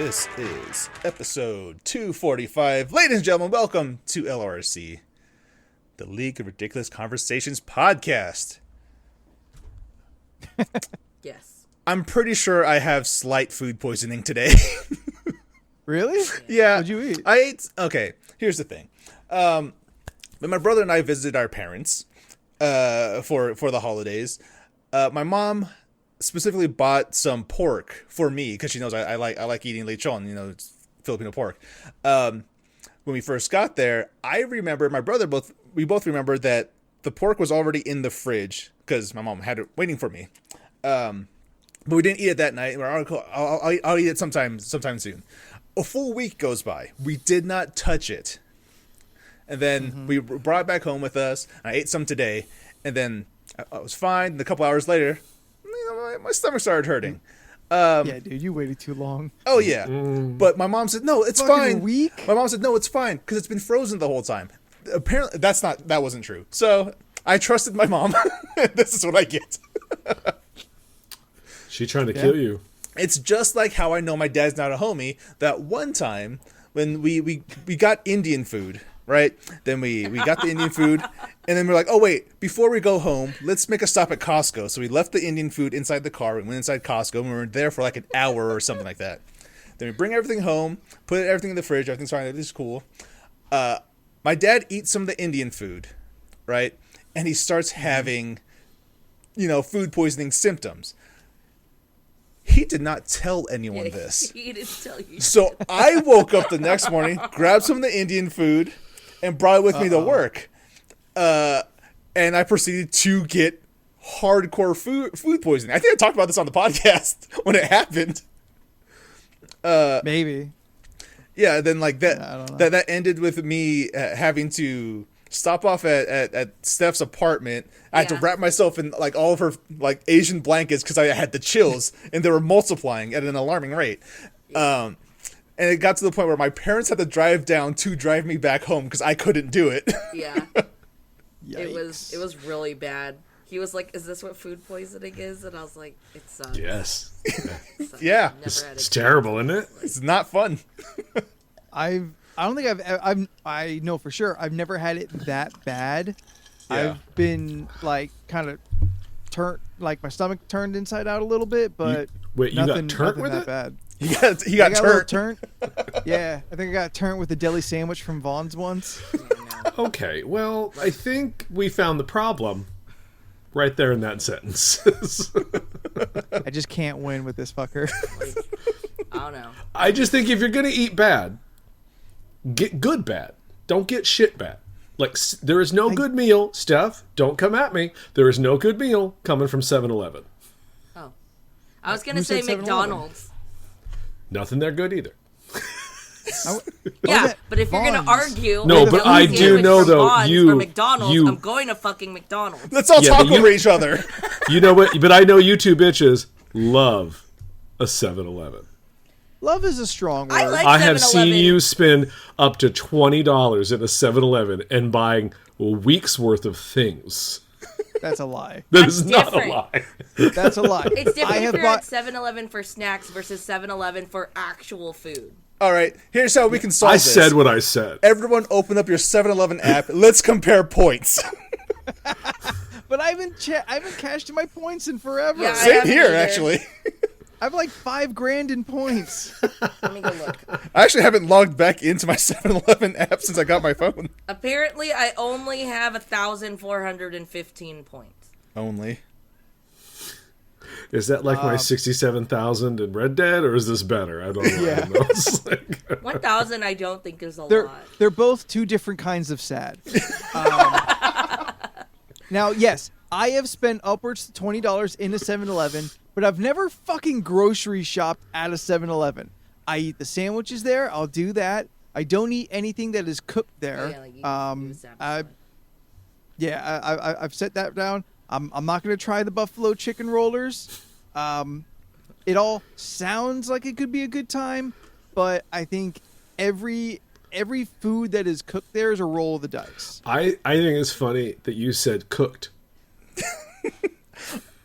This is episode 245. Ladies and gentlemen, welcome to LoRC, the League of Ridiculous Conversations podcast. Yes. I'm pretty sure I have slight food poisoning today. Really? Yeah. What'd you eat? I ate... Okay, here's the thing. When my brother and I visited our parents for the holidays, my mom specifically bought some pork for me because she knows I like eating lechon, it's Filipino pork. When we first got there, I remember we both remember that the pork was already in the fridge because my mom had it waiting for me. But we didn't eat it that night. I'll eat it sometime soon. A full week goes by. We did not touch it. And then we brought it back home with us. I ate some today, and then I was fine. And a couple hours later, my stomach started hurting. Yeah, dude, you waited too long. Oh, yeah. But my mom said, no, it's Fucking fine. a week? My mom said, no, it's fine, because it's been frozen the whole time. Apparently, that wasn't true. So I trusted my mom. This is what I get. She trying to kill you. It's just like how I know my dad's not a homie. That one time when we got Indian food, right? Then we got the Indian food, and then we're like, oh wait, before we go home, let's make a stop at Costco. So we left the Indian food inside the car. We went inside Costco, and we were there for like an hour or something like that. Then we bring everything home, put everything in the fridge. Everything's fine. Everything's cool. My dad eats some of the Indian food, right? And he starts having, food poisoning symptoms. He did not tell anyone this. He didn't tell you. So I woke up the next morning, grabbed some of the Indian food, and brought it with me to work. And I proceeded to get hardcore food poisoning. I think I talked about this on the podcast when it happened. Maybe. Yeah, then like that. I don't know. That ended with me having to stop off at Steph's apartment. I had to wrap myself in like all of her like Asian blankets because I had the chills and they were multiplying at an alarming rate. And it got to the point where my parents had to drive down to drive me back home because I couldn't do it. Yeah. Yikes. It was really bad. He was like, "Is this what food poisoning is?" And I was like, "It's Yes. Yeah. It's terrible, isn't it? It's not fun. I don't think I know for sure. I've never had it that bad. Yeah. I've been like kind of my stomach turned inside out a little bit, but you got nothing turnt with that it? bad. He got I got a little turned. Yeah, I think I got turned with a deli sandwich from Vaughn's once. Okay, well, I think we found the problem right there in that sentence. I just can't win with this fucker. I don't know. I just think if you're going to eat bad, get good bad. Don't get shit bad. Like, there is no good meal. Steph, don't come at me. There is no good meal coming from 7-Eleven. Oh, I was gonna Who say said 7-Eleven? McDonald's. Nothing there good either. Yeah, but if you're gonna Vons. argue, No, with but a I sandwich do know, from though, Vons you- or McDonald's, you- I'm going to fucking McDonald's. Let's all Yeah, talk but over each other. You know what? But I know you two bitches love a 7-Eleven. Love is a strong word. I like I have 7-Eleven. seen you spend up to $20 at a 7-Eleven and buying a week's worth of things. That's a lie. That That's is not a different. lie. That's a lie. It's different I if have you're bought. at 7-Eleven for snacks versus 7-Eleven for actual food. All right, here's how we can solve I this. said what I said. Everyone open up your 7-Eleven app. Let's compare points. But I haven't cashed in my points in forever. Yeah, Same haven't here, either. actually. I have like $5,000 in points. Let me go look. I actually haven't logged back into my 7-Eleven app since I got my phone. Apparently, I only have 1,415 points. Only. Is that like my 67,000 in Red Dead, or is this better? I don't know. Yeah. I don't know. It's like- 1,000 I don't think is a lot. They're both two different kinds of sad. Now, yes, I have spent upwards to $20 in a 7-Eleven, but I've never fucking grocery shopped at a 7-Eleven. I eat the sandwiches there. I'll do that. I don't eat anything that is cooked there. Yeah, like you Zapp's I've set that down. I'm not going to try the buffalo chicken rollers. It all sounds like it could be a good time, but I think every food that is cooked there is a roll of the dice. I think it's funny that you said cooked.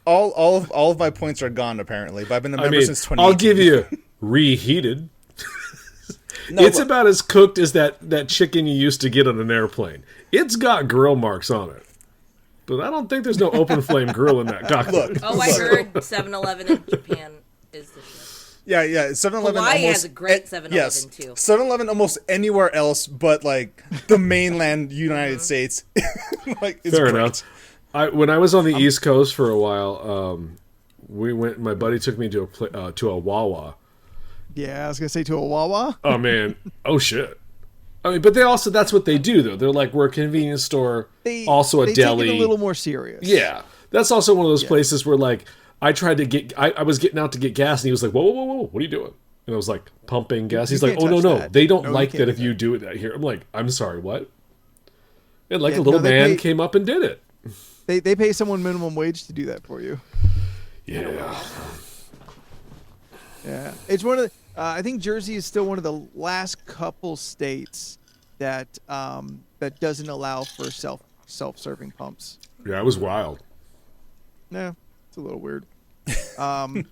All of my points are gone apparently, but I've been a member since 2018. I'll give you reheated. it's about as cooked as that chicken you used to get on an airplane. It's got grill marks on it. But I don't think there's no open flame grill in that cockpit. Oh, I heard 7-Eleven in Japan is the shit. Yeah. 7-Eleven Hawaii almost has a great 7-Eleven too. 7-Eleven almost anywhere else but like the mainland United States. Like, it's Fair great. enough. When I was on the East Coast for a while, we went. My buddy took me to a Wawa. Yeah, I was gonna say to a Wawa. Oh man! Oh shit! I mean, but that's what they do though. They're like, we're a convenience store, also a they deli. Take it a little more serious. Yeah, that's also one of those places where like I tried to get. I was getting out to get gas, and he was like, whoa, what are you doing? And I was like, pumping gas. He's like, oh no, that. they don't No, like you that can't if you do it out here. I'm like, I'm sorry, what? And like Yeah, a little no, man came up and did it. They pay someone minimum wage to do that for you. Yeah. Yeah, it's one of the. I think Jersey is still one of the last couple states that that doesn't allow for self-serving pumps. Yeah, it was wild. Yeah, it's a little weird. But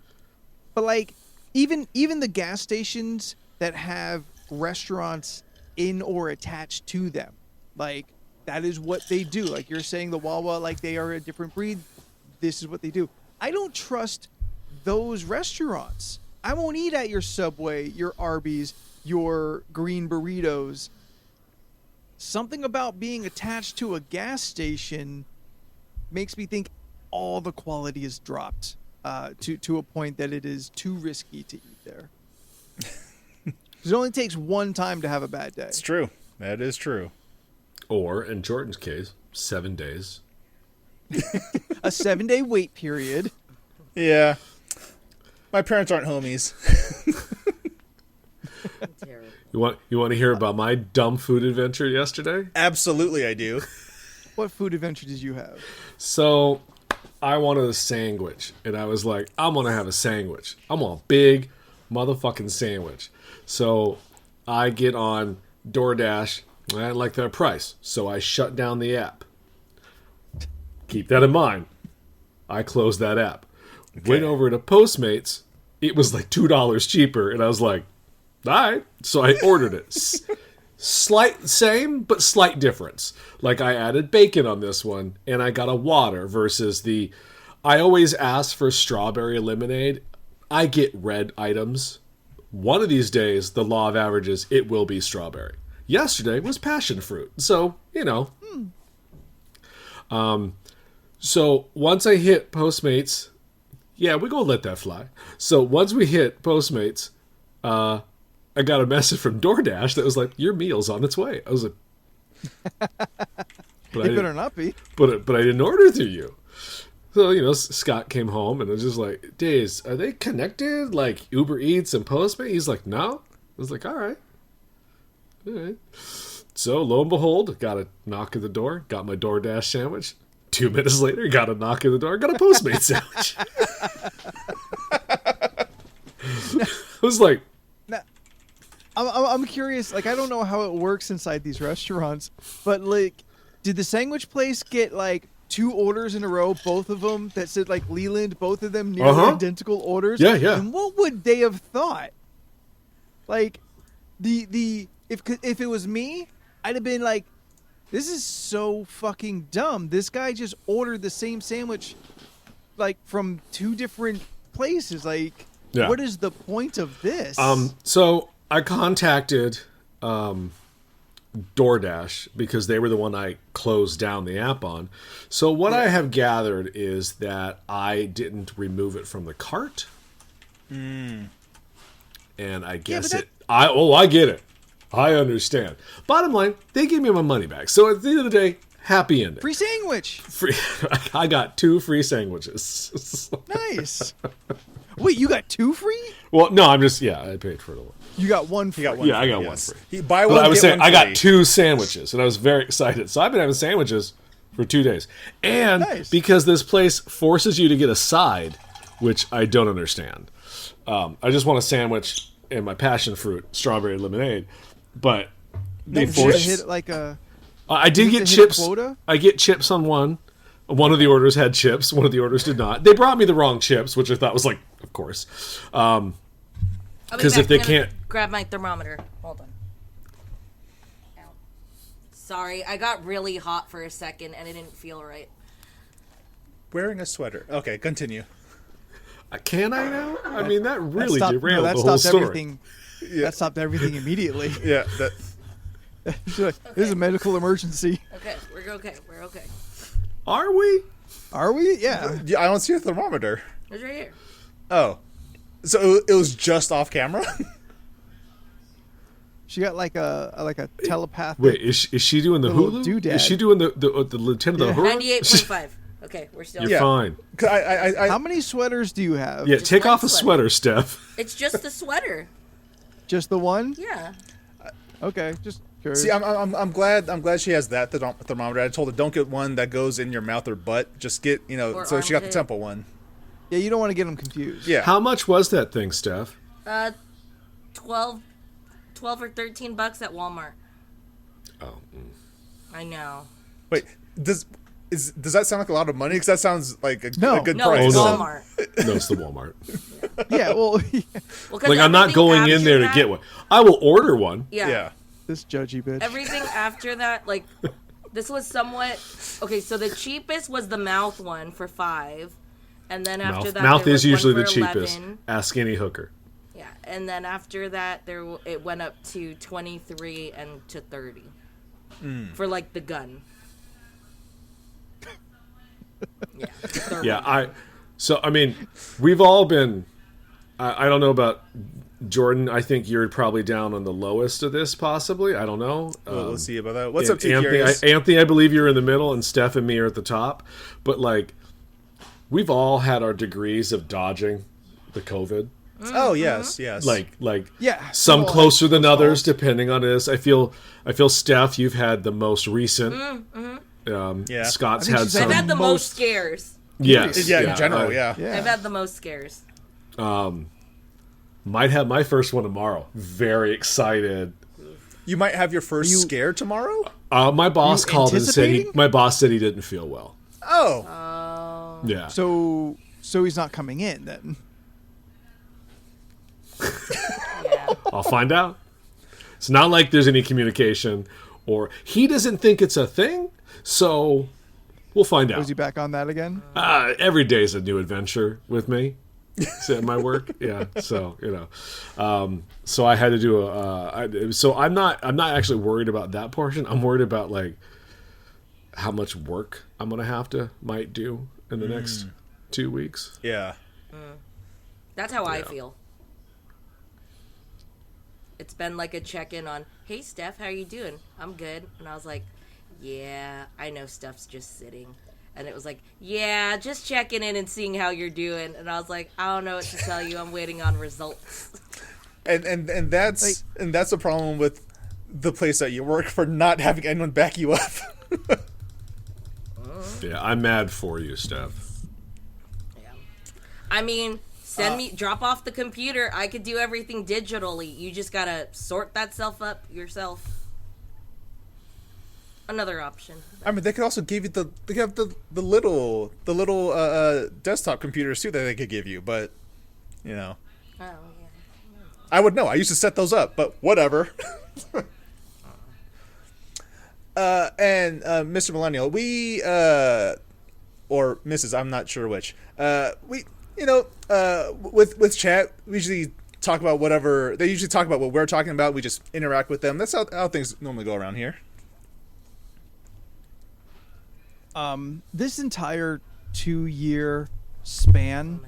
like even the gas stations that have restaurants in or attached to them, like that is what they do. Like you're saying, the Wawa, like they are a different breed. This is what they do. I don't trust those restaurants. I won't eat at your Subway, your Arby's, your Green Burritos. Something about being attached to a gas station makes me think all the quality is dropped to a point that it is too risky to eat there. It only takes one time to have a bad day. It's true. That is true. Or, in Jordan's case, 7 days. A 7-day wait period. Yeah. My parents aren't homies. Terrible. You want to hear about my dumb food adventure yesterday? Absolutely, I do. What food adventure did you have? So, I wanted a sandwich, and I was like, I'm gonna have a sandwich. I want a big motherfucking sandwich. So, I get on DoorDash. I didn't like their price, so I shut down the app. Keep that in mind. I closed that app. Okay. Went over to Postmates. It was like $2 cheaper, and I was like, all right. So I ordered it. Same, but slight difference. Like I added bacon on this one, and I got a water versus the... I always ask for strawberry lemonade. I get red items. One of these days, the law of averages, it will be strawberry. Yesterday was passion fruit. So, you know. So once I hit Postmates... Yeah, we're going to let that fly. So once we hit Postmates, I got a message from DoorDash that was like, your meal's on its way. I was like... But it better not be. But I didn't order through you. So, you know, Scott came home and it was just like, Days, are they connected? Like Uber Eats and Postmates? He's like, no. I was like, all right. So, lo and behold, got a knock at the door, got my DoorDash sandwich. 2 minutes later, got a knock at the door, got a Postmates sandwich. I was like... Now, I'm curious, like, I don't know how it works inside these restaurants, but, like, did the sandwich place get, like, 2 orders in a row, both of them that said, like, Leland, both of them nearly identical orders? Yeah, yeah. And what would they have thought? Like, if it was me, I'd have been like, this is so fucking dumb. This guy just ordered the same sandwich, like, from 2 different places. Like, what is the point of this? So I contacted DoorDash because they were the one I closed down the app on. So what I have gathered is that I didn't remove it from the cart. And I guess I get it. I understand. Bottom line, they gave me my money back. So at the end of the day, happy ending. Free sandwich. I got 2 free sandwiches. Nice. Wait, you got 2 free? Well, no, I paid for it all. You got 1 free. I got one free. Buy but one, I was saying, I got free. 2 sandwiches, and I was very excited. So I've been having sandwiches for 2 days. And because this place forces you to get a side, which I don't understand. I just want a sandwich and my passion fruit strawberry lemonade. But they force hit like a. I did get chips. I get chips on one. One of the orders had chips. One of the orders did not. They brought me the wrong chips, which I thought was like, of course, because if they can't grab my thermometer. Hold on. Sorry, I got really hot for a second and it didn't feel right. Wearing a sweater. Okay, continue. Can I now? I mean, that really stopped, derailed that the whole stopped story. everything. That stopped everything immediately. Yeah, that. She's like, this is a medical emergency. Okay, we're okay. We're okay. Are we? Are we? Yeah. Yeah, I don't see a thermometer. It's right here. Oh, so it was just off camera. She got like a telepathic. Wait, is she doing the Little Hulu? doodad. Is she doing the lieutenant of the Hulu? 98.5. Okay, we're still. You're Yeah. fine. 'Cause I How many sweaters do you have? Yeah, Just take one off a sweater. sweater, Steph. It's just the sweater. Just the one? Yeah. Okay, just curious. see. I'm glad she has that thermometer. I told her don't get one that goes in your mouth or butt. Just get Or So she got the armpit. temple one. Yeah, you don't want to get them confused. Yeah. How much was that thing, Steph? 12 or $13 at Walmart. Oh, I know. Wait. Does that sound like a lot of money? Because that sounds like a No. good No, price. it's Oh, no. Walmart. no, it's the Walmart. Yeah, well, Well, 'cause Like, I'm not everything going in after there to that- get one. I will order one. Yeah. Yeah. this judgy bitch. Everything after that, like, this was somewhat okay. So the cheapest was the mouth one for $5, and then after that, Mouth there is was one usually the for cheapest. 11. Ask any hooker. Yeah, and then after that, it went up to 23 and to 30 for like the gun. Yeah. Yeah, So I mean, we've all been. I don't know about Jordan. I think you're probably down on the lowest of this, possibly. I don't know. Well, we'll see about that. What's up, Anthony? Anthony, I believe you're in the middle, and Steph and me are at the top. But like, we've all had our degrees of dodging the COVID. Oh yes, yes. Like Yeah, some well, closer than those others, calls. depending on this. I feel Steph, you've had the most recent. Yeah. Scott's I think had she's some. I've had the most most- scares. Yes, yeah, in general, yeah. Yeah. I've had the most scares. Might have my first one tomorrow. Very excited. You might have your first scare tomorrow. My boss You called and said anticipating? my boss said he didn't feel well. Oh, Yeah. So he's not coming in then. Yeah. I'll find out. It's not like there's any communication, or he doesn't think it's a thing. So we'll find out. Was he back on that again? Every day's a new adventure with me. At my work, yeah. So so I had to do so I'm not actually worried about that portion. I'm worried about like how much work I'm gonna might do in the next 2 weeks. yeah. That's how I feel. It's been like a check-in on, hey, Steph, how you doing? I'm good. And I was like, yeah, I know Steph's just sitting. And it was like, yeah, just checking in and seeing how you're doing. And I was like, I don't know what to tell you. I'm waiting on results. And that's the problem with the place that you work for not having anyone back you up. Yeah, I'm mad for you, Steph. Yeah. I mean, drop off the computer. I could do everything digitally. You just gotta sort that stuff up yourself. Another option. I mean, they could also give you the little desktop computers too that they could give you, but you know, Oh, yeah. I would know. I used to set those up, but whatever. And Mr. Millennial, we or Mrs. I'm not sure which. We with chat we usually talk about whatever they usually talk about what we're talking about. We just interact with them. That's how things normally go around here. This entire 2-year span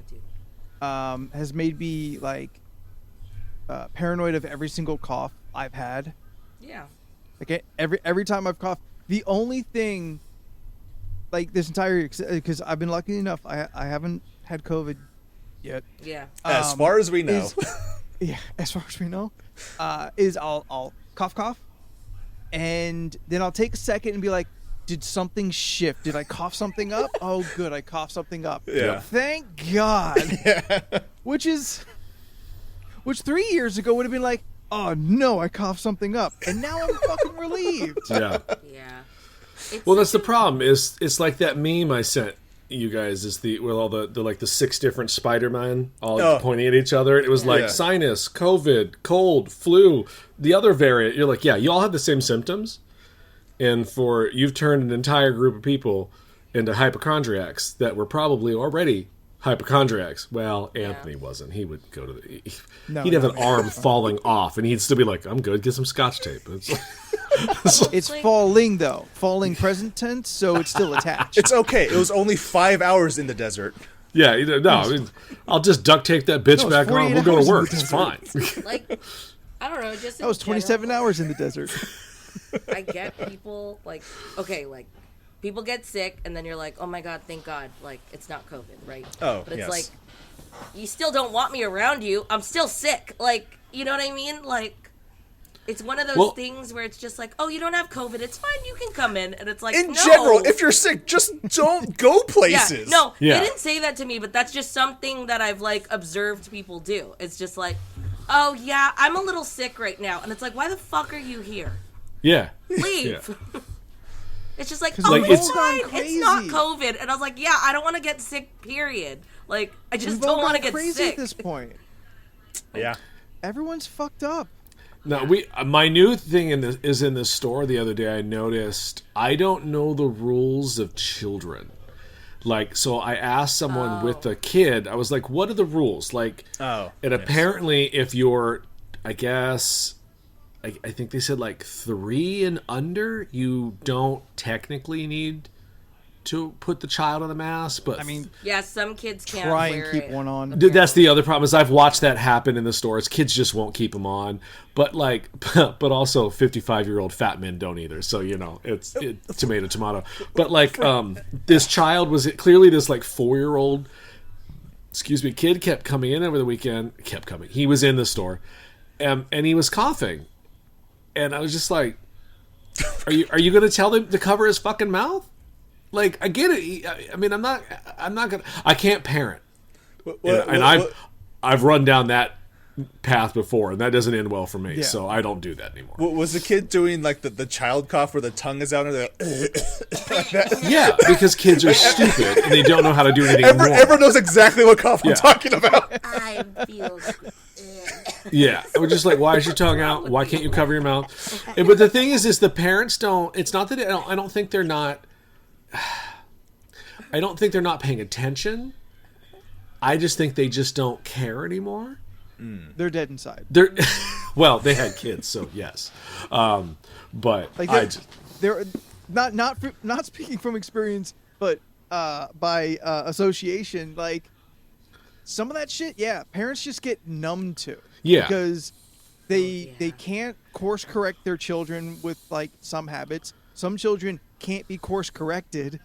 has made me like paranoid of every single cough I've had. Yeah. Like every time I've coughed, the only thing, like this entire, because I've been lucky enough, I haven't had COVID yet. Yeah. As far as we know. is- Yeah, as far as we know, is I'll cough, and then I'll take a second and be like, did something shift? Did I cough something up? Oh, good, I coughed something up. Yeah. Thank God. Which 3 years ago would have been like, oh no, I coughed something up, and now I'm fucking relieved. Yeah. Yeah. It's Well, that's the such problem. It's like that meme I sent you guys. Is with all the like the 6 different Spider-Man all Oh. pointing at each other. It was like Yeah. sinus, COVID, cold, flu, the other variant. You're like, yeah, you all have the same symptoms. and you've turned an entire group of people into hypochondriacs that were probably already hypochondriacs. Well, Anthony wasn't. He would go to he'd have an arm falling off, and he'd still be like, "I'm good. Get some scotch tape." It's like, It's falling though, falling present tense, so it's still attached. It's okay. It was only 5 hours in the desert. yeah, no. I mean, I'll just duct tape that bitch No, it's back on. 48 We'll go hours to in work. the It's fine. Like, I don't know. Just That was 27 hours in the desert. I get people like, okay, like people get sick, and then you're like, oh my god, thank God, like it's not COVID, right? Oh, but it's yes. like, you still don't want me around you. I'm still sick. Like, you know what I mean? Like, it's one of those things where it's just like, oh, you don't have COVID, it's fine, you can come in, and it's like, In no. general, if you're sick, just don't go places. Yeah, no, Yeah. they didn't say that to me, but that's just something that I've like observed people do. It's just like, oh yeah, I'm a little sick right now, and it's like, why the fuck are you here? Yeah. Leave. Yeah. It's just like, Because oh, like, it's it's fine. gone It's not crazy. COVID. And I was like, yeah, I don't want to get sick, period. Like, I just We've all don't want to gone get crazy sick. at this point. Yeah. Everyone's fucked up. No, my new thing is in the store the other day. I noticed I don't know the rules of children. Like, so I asked someone with a kid. I was like, "What are the rules?" Like, Oh, and yes. apparently, if you're, I guess, I think they said like 3 and under, you don't technically need to put the child on a mask. But I mean, Yeah, some kids can't try wear and keep it. one on. that's the other problem is I've watched that happen in the stores. Kids just won't keep them on, but like, but also 55-year-old fat men don't either. So you know, it's tomato. But like, this child was clearly this like 4-year-old, kid kept coming in over the weekend. He was in the store, and he was coughing, and I was just like, are you going to tell him to cover his fucking mouth? Like, I get it. I mean, I'm not gonna. I can't parent, I've run down that path before, and that doesn't end well for me. Yeah. So I don't do that anymore. Was the kid doing like the child cough where the tongue is out and they're like that? Yeah, because kids are stupid and they don't know how to do anything wrong. Everyone knows exactly what cough I'm talking about. I feel Yeah, we're just like, why is your tongue out? Why can't you cover your mouth? But the thing is the parents don't. It's not that I don't think they're not. I don't think they're not paying attention. I just think they just don't care anymore. They're dead inside. They're well, they had kids, so yes. But Like they're not speaking from experience, but by association. Like some of that shit, yeah, parents just get numb to. Yeah. Because they can't course correct their children with like some habits. Some children can't be course corrected,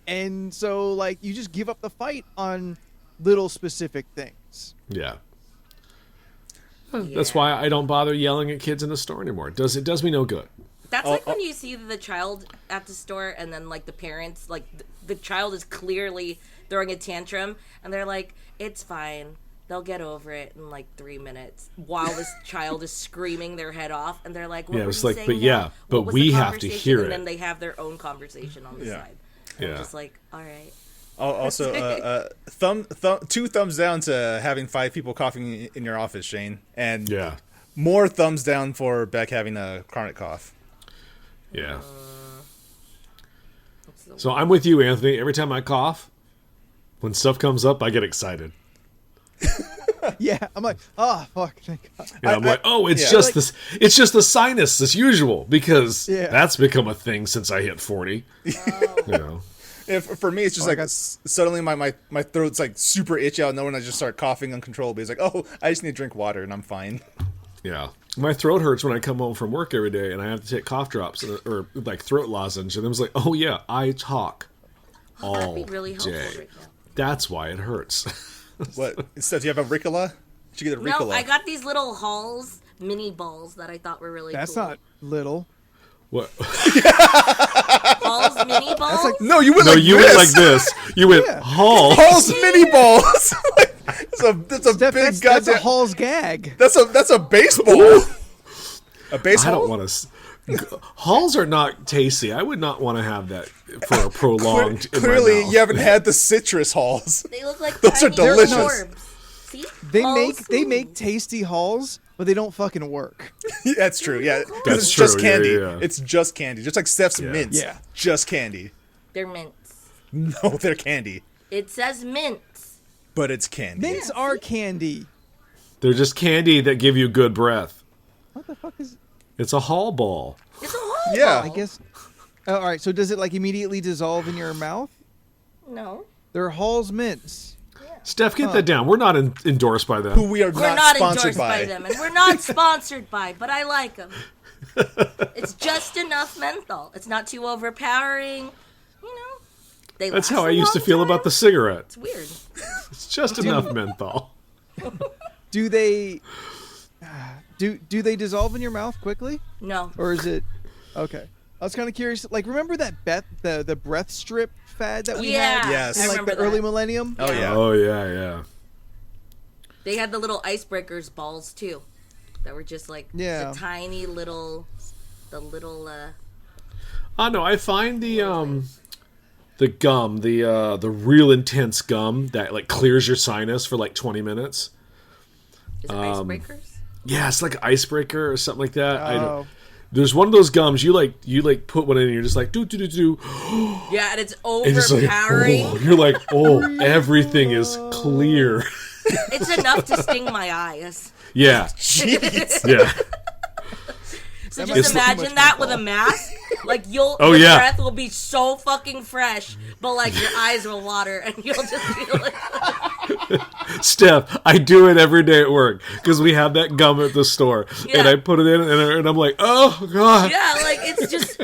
and so like you just give up the fight on little specific things. yeah. That's why I don't bother yelling at kids in the store anymore. It does me no good. That's like when you see the child at the store, and then like the parents, like the child is clearly throwing a tantrum, and they're like, "It's fine, they'll get over it in like 3 minutes," while this child is screaming their head off, and they're like, "What Yeah, were it's you like, saying but now? yeah, but What was we the have to conversation?" hear it. And then they have their own conversation on the side. And Yeah. I'm just like, all right. Also, two thumbs down to having 5 people coughing in your office, Shane, and Yeah. more thumbs down for Beck having a chronic cough. Yeah. So I'm with you, Anthony. Every time I cough, when stuff comes up, I get excited. Yeah, I'm like, oh fuck, thank God. Yeah, I'm like, oh, it's yeah. just this. It's just the sinus as usual because Yeah. that's become a thing since I hit 40. You know. For me, it's just suddenly my throat's like super itchy out of nowhere, and I just start coughing uncontrollably. It's like, oh, I just need to drink water, and I'm fine. Yeah. My throat hurts when I come home from work every day, and I have to take cough drops or like throat lozenge, and I was like, oh yeah, I talk all That'd be really helpful day. right now. That's why it hurts. What? So do you have a Ricola? Did you get a Ricola? No, I got these little Halls mini balls that I thought were really That's cool. not little. What? Halls mini balls? No, you went No, like you this. went like this. You went Hall. Hall's mini balls. That's a Steph, big that's goddamn. a Hall's gag. That's a baseball. A baseball. I don't want to. Halls are not tasty. I would not want to have that for a prolonged. in my Clearly, mouth. you haven't had the citrus halls. They look like Those are tiny delicious. orbs. See? They Halls? make tasty Halls, but they don't fucking work. That's true. Yeah, because That's it's just true, yeah, candy. yeah. It's just candy, just like Steph's mints. Yeah. Just candy. They're mints. No, they're candy, It says mints. but it's candy. Mints are candy. They're just candy that give you good breath. What the fuck is? It's a hall ball. It's a whole Yeah. I guess. Oh, all right. So does it like immediately dissolve in your mouth? No. They're Hall's mints. Steph, get that down. We're not endorsed by them. Who we are We're not not sponsored endorsed by them, and we're not sponsored by, but I like them. It's just enough menthol. It's not too overpowering. You know, they That's last how I a used to long feel time. about the cigarette. It's weird. It's just enough menthol. Do they? Do they dissolve in your mouth quickly, No. or is it? Okay. I was kind of curious. Like, remember that the breath strip fad that we Yeah. had Yes. in I like remember the early that. millennium? Oh yeah. Oh, yeah. They had the little icebreakers balls too, that were just like Yeah. the tiny little, Oh, no, I find the gum, the real intense gum that like clears your sinus for like 20 minutes. Is it icebreakers? Yeah, it's like an icebreaker or something like that. I Oh. don't, there's one of those gums you put one in and you're just like do. Yeah, and it's And just like, overpowering. oh, you're like, oh, everything is clear. It's enough to sting my eyes. Yeah. Jeez. Yeah. So might just be too imagine much that with menthol. a mask. Like your yeah. breath will be so fucking fresh, but like your eyes will water, and you'll just be like, Steph, I do it every day at work because we have that gum at the store, and Yeah. I put it in, and I'm like, oh god, yeah, like it's just.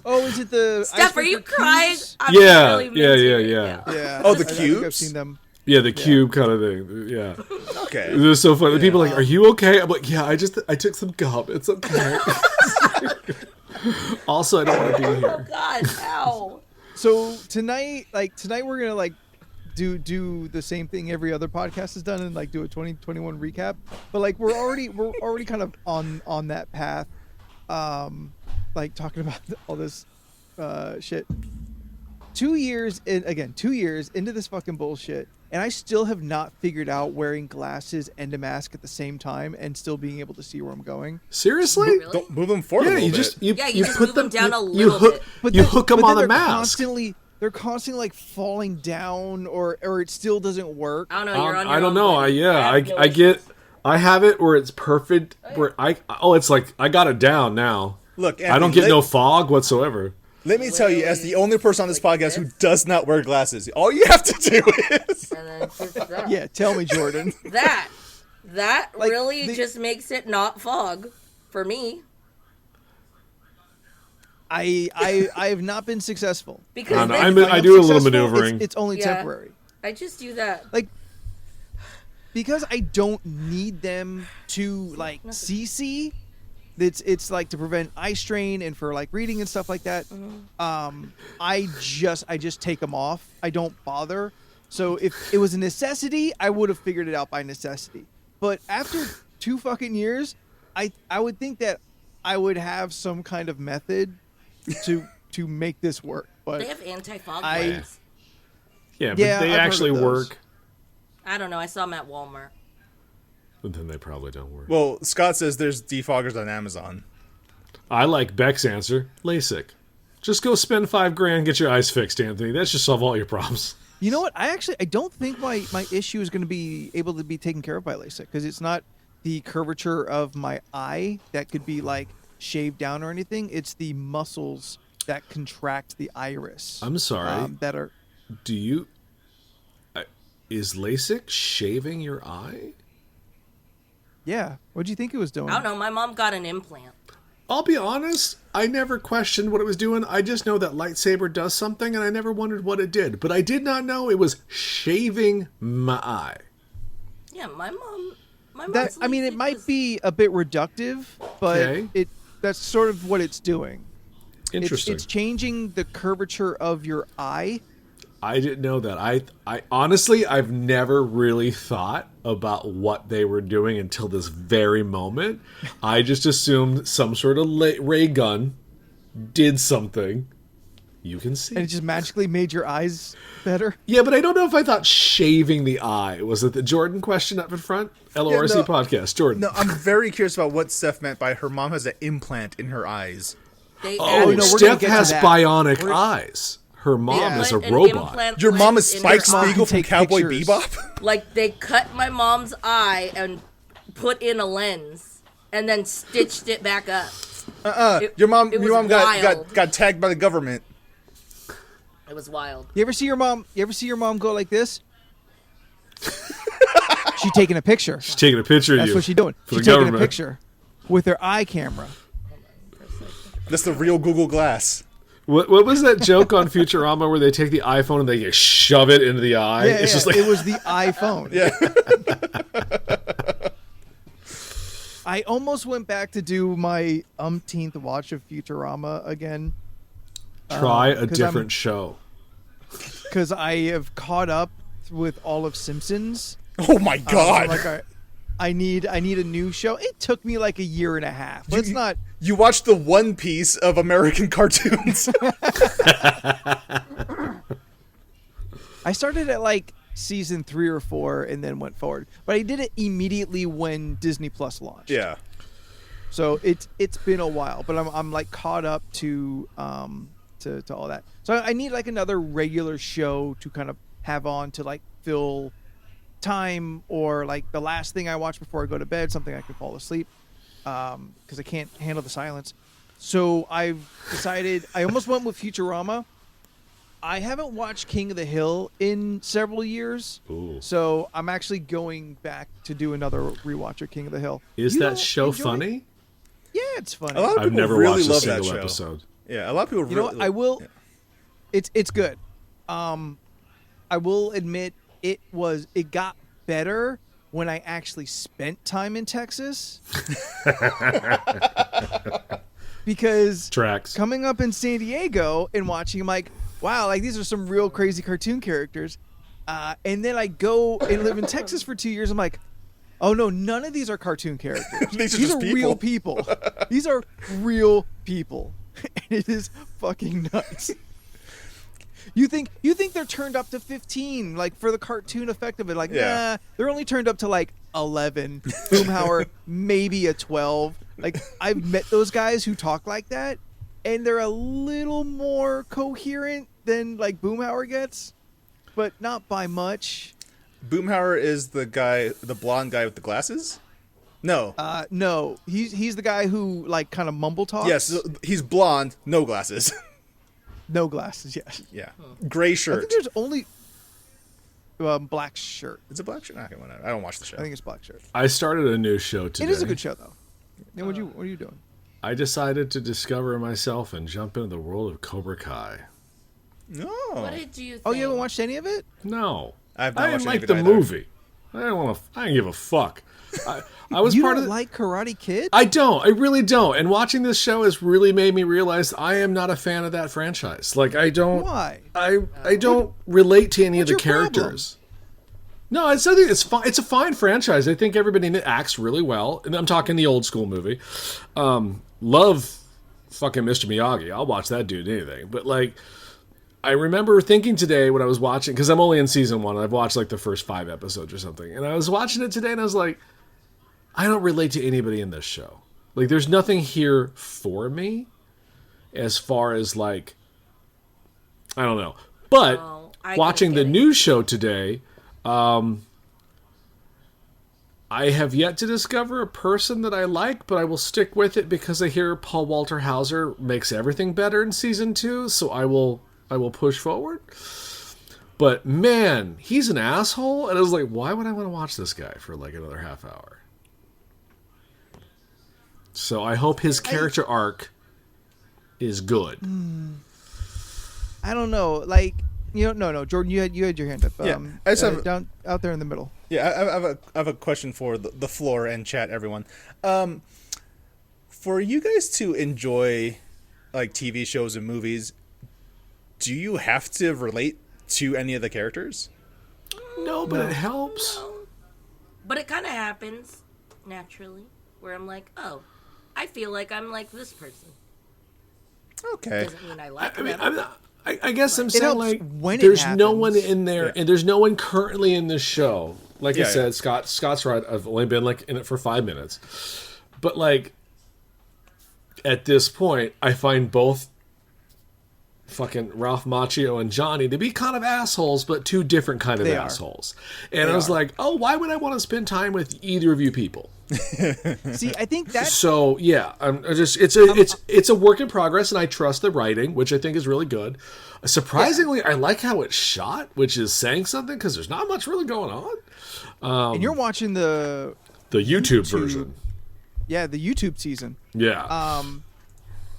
Oh, is it the? Steph, are you icebreaker crying? cubes? I'm Yeah, really yeah, into yeah, it. yeah. Yeah. Oh, the I think I've cubes? seen them. yeah, the cube kind of thing, yeah. Okay. It was so funny. People are like, are you okay? I'm like, yeah, I took some gum. It's okay. Also, I don't want to be Oh here. God, ow! So tonight we're gonna like do the same thing every other podcast has done and like do a 2021 recap. But like we're already kind of on that path, like talking about all this shit. 2 years into this fucking bullshit, and I still have not figured out wearing glasses and a mask at the same time and still being able to see where I'm going. Seriously? Really? Don't move them forward. Yeah, a little you bit. just you just put move them down a you little hook bit. you hook them but on then the mask. They're constantly like falling down, or it still doesn't work. I don't know. You're on your I don't own, know. buddy. I get. I have it where it's perfect. Where it's like I got it down now. Look, I don't Anthony, get no fog whatsoever. Let me tell you, as the only person on this Like podcast who this? does not wear glasses, all you have to do is And then just that. Yeah, tell me, Jordan. That Like, really the- just makes it not fog for me. I have not been successful. Because I know, this- I If do a am little successful, maneuvering. It's only Yeah. temporary. I just do that. Like, because I don't need them to like CC. It's like to prevent eye strain and for like reading and stuff like that. I just take them off. I don't bother. So if it was a necessity, I would have figured it out by necessity. But after 2 fucking years, I would think that I would have some kind of method to make this work. But They have anti-fog I- lights. Yeah, but Yeah, they I've heard actually of those. work. I don't know. I saw them at Walmart. But then they probably don't work. well. Scott says there's defoggers on Amazon. I like Beck's answer. LASIK. Just go spend $5,000, get your eyes fixed, Anthony. That should solve all your problems. you know what? I don't think my issue is going to be able to be taken care of by LASIK, because it's not the curvature of my eye that could be like shaved down or anything. It's the muscles that contract the iris. I'm sorry. That are. Do you? Is LASIK shaving your eye? Yeah. What do you think it was doing? I don't know. My mom got an implant. I'll be honest, I never questioned what it was doing. I just know that lightsaber does something, and I never wondered what it did. But I did not know it was shaving my eye. Yeah, my mom. My mom's That I mean, it LASIK might was- be a bit reductive, but Okay. that's sort of what it's doing. Interesting. It's changing the curvature of your eye. I didn't know that. I honestly, I've never really thought about what they were doing until this very moment. I just assumed some sort of ray gun did something, You can see. And it just magically made your eyes better. Yeah, but I don't know if I thought shaving the eye. Was it the Jordan question up in front? LoRC no. podcast. Jordan. No, I'm very curious about what Steph meant by her mom has an implant in her eyes. They Oh, added- no, we're gonna Steph get to has that. bionic eyes. Her mom they is a put an robot. implant Your mom lens is in Spike her eye. Spiegel from Take Cowboy pictures. Bebop? Like, they cut my mom's eye and put in a lens and then stitched it back up. It- Your mom it was got wild. tagged by the government. It was wild. You ever see your mom? You ever see your mom go like this? She taking a picture. She's taking a picture of That's you. what she's doing. For She's the taking a government. picture with her eye camera. That's the real Google Glass. What was that joke on Futurama where they take the iPhone and they shove it into the eye? Yeah, It's yeah, just like it was the iPhone. Yeah. I almost went back to do my umpteenth watch of Futurama again try a 'cause different show. because I have caught up with all of Simpsons. Oh my So god. I'm like, I need a new show. It took me like a year and a half. But it's not. You watched the One Piece of American cartoons. I started at like season 3 or 4 and then went forward. But I did it immediately when Disney Plus launched. Yeah. So it's been a while, but I'm like caught up to all that. So I need like another regular show to kind of have on to like fill time, or like the last thing I watch before I go to bed, something I can fall asleep, because I can't handle the silence. So I've decided I almost went with Futurama. I haven't watched King of the Hill in several years, Ooh. so I'm actually going back to do another rewatch of King of the Hill. Is You that don't show enjoy it? funny? Yeah, it's funny. A lot of I've people never really watched a love that single show. episode. Yeah, a lot of people You know really what? I will. Yeah. It's good. I will admit it got better when I actually spent time in Texas. Because Tracks. coming up in San Diego and watching, I'm like, wow, like these are some real crazy cartoon characters. And then I go and live in Texas for 2 years. I'm like, oh no, none of these are cartoon characters. These are these just are real people. These are real people. And it is fucking nuts. You think they're turned up to 15, like for the cartoon effect of it? Like, Yeah. nah, they're only turned up to like 11. Boomhauer, maybe a 12. Like, I've met those guys who talk like that, and they're a little more coherent than like Boomhauer gets, but not by much. Boomhauer is the guy, the blonde guy with the glasses? No. No, he's the guy who like kind of mumble talks. Yes, he's blonde, no glasses. No glasses. Yes. Yeah. Gray I think shirt. there's only black shirt. It's a black shirt? Okay, whatever. I don't watch the show. I think it's black shirt. I started a new show today. It is a good show though. And what are you doing? I decided to discover myself and jump into the world of Cobra Kai. No. What did you think? Oh, you haven't watched any of it? No, I've not I watched didn't any like of the it either. movie. I didn't want to. I didn't give a fuck. I was You part don't of. like Karate Kid? I don't. I really don't. And watching this show has really made me realize I am not a fan of that franchise. Like I don't. Why? I don't relate to any of the what's your problem? characters. No, it's something. It's fine. It's a fine franchise. I think everybody in it acts really well. And I'm talking the old school movie. Love fucking Mr. Miyagi. I'll watch that dude anything. But like, I remember thinking today when I was watching, because I'm only in season 1. I've watched like the first 5 episodes or something, and I was watching it today, and I was like, I don't relate to anybody in this show. Like, there's nothing here for me, as far as like, I don't know. But Oh, I watching the couldn't get it. new show today, I have yet to discover a person that I like, but I will stick with it because I hear Paul Walter Hauser makes everything better in season 2, so I will push forward. But man, he's an asshole, and I was like, why would I want to watch this guy for like another half hour? So I hope his character arc is good. I don't know. Like, no, Jordan, you had your hand up. Yeah, I just have- down out there in the middle. Yeah, I have a question for the floor and chat, everyone. For you guys to enjoy like TV shows and movies, do you have to relate to any of the characters? No, but it helps. But it kind of happens naturally, where I'm like, oh, I feel like I'm like this person. Okay. Doesn't mean I like I mean, them. I guess I'm It saying helps like when it there's no one happens. in there, Yeah. and there's no one currently in this show. Like I Yeah, said, yeah. Scott's right. I've only been like in it for 5 minutes, but like at this point, I find both fucking Ralph Macchio and Johnny to be kind of assholes, but two different kind of They are. assholes. And I was like, oh, why would I want to spend time with either of you people? See, I think that So yeah, it's a work in progress, and I trust the writing, which I think is really good. Surprisingly, I like how it's shot, which is saying something because there's not much really going on. and you're watching the YouTube version, the YouTube season. yeah,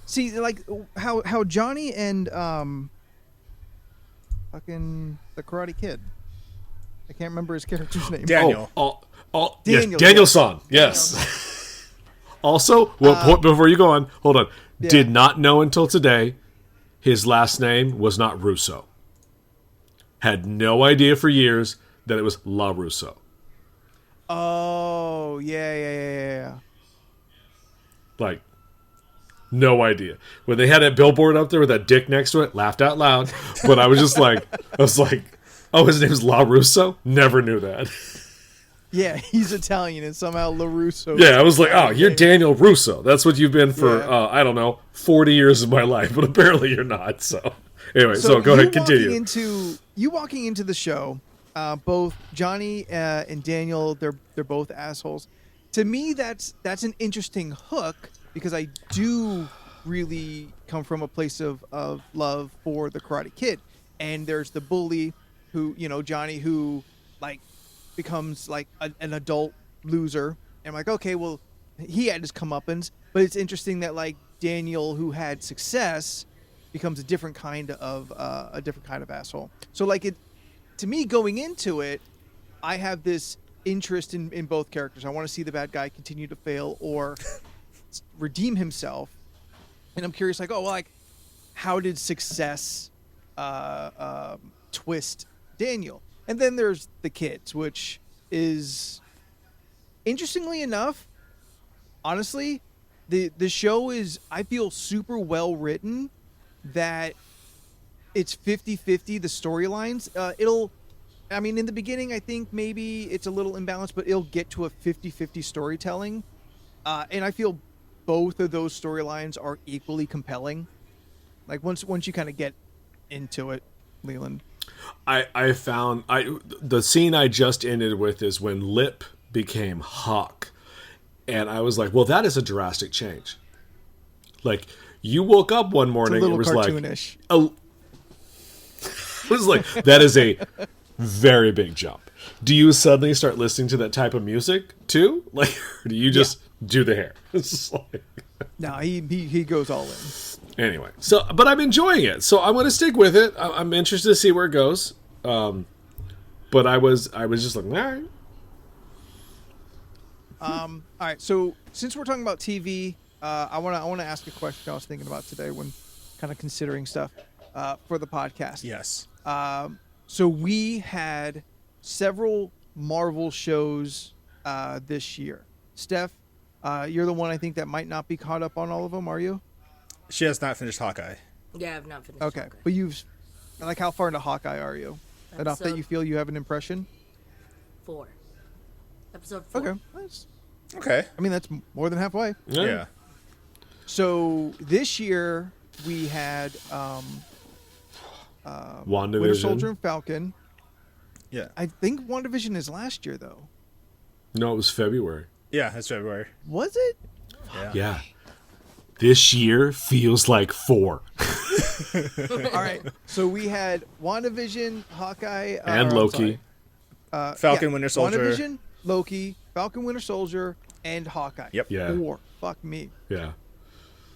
See, like how Johnny and fucking the Karate Kid. I can't remember his character's name. Daniel. Daniel, Daniel-san, yes. Also, before you go on, hold on. Yeah. Did not know until today his last name was not Russo. Had no idea for years that it was La Russo. Oh, yeah. Like, no idea. When they had that billboard up there with that dick next to it, laughed out loud. But I was just like, oh, his name's La Russo? Never knew that. Yeah, he's Italian and somehow LaRusso. Yeah, I was like, oh, you're Daniel Russo. That's what you've been for, Yeah. I don't know, 40 years of my life. But apparently you're not. So, anyway, so go ahead, continue. You walking into the show, both Johnny and Daniel, they're both assholes. To me, that's an interesting hook because I do really come from a place of love for the Karate Kid, and there's the bully who, Johnny, who like becomes like an adult loser. And I'm like, okay, well, he had his comeuppance, but it's interesting that like Daniel, who had success, becomes a different kind of asshole. So like to me, going into it, I have this interest in both characters. I want to see the bad guy continue to fail or redeem himself, and I'm curious, like, how did success twist Daniel? And then there's the kids, which is, interestingly enough, honestly, the show is, I feel, super well written, that it's 50-50, the storylines. In the beginning, I think maybe it's a little imbalanced, but it'll get to a 50-50 storytelling. And I feel both of those storylines are equally compelling. Like, once you kind of get into it, Leland. I found the scene I just ended with is when Lip became Hawk, and I was like, well, that is a drastic change. Like, you woke up one morning, It's a it was little cartoonish. it was like, that is a very big jump. Do you suddenly start listening to that type of music too? Like, or do you just do the hair? It's just like, No, he goes all in. anyway, but I'm enjoying it, so I'm going to stick with it. I'm interested to see where it goes. But I was just like, all right. All right. So since we're talking about TV, I want to ask a question I was thinking about today when kind of considering stuff for the podcast. Yes. So we had several Marvel shows this year. Steph, you're the one I think that might not be caught up on all of them. Are you? She has not finished Hawkeye. Yeah, I've not finished. Okay, but how far into Hawkeye are you? Enough that Episode- you feel you have an impression? 4. Episode 4. Okay, that's, Okay. that's more than halfway. Yeah. So this year we had WandaVision. Winter Soldier and Falcon. Yeah. I think WandaVision is last year though. No, it was February. Yeah, that's February. Was it? Yeah. This year feels like 4. All right. So we had WandaVision, Hawkeye, And Loki. Falcon, Winter Soldier. WandaVision, Loki, Falcon, Winter Soldier, and Hawkeye. Yep. Yeah. 4. Fuck me. Yeah.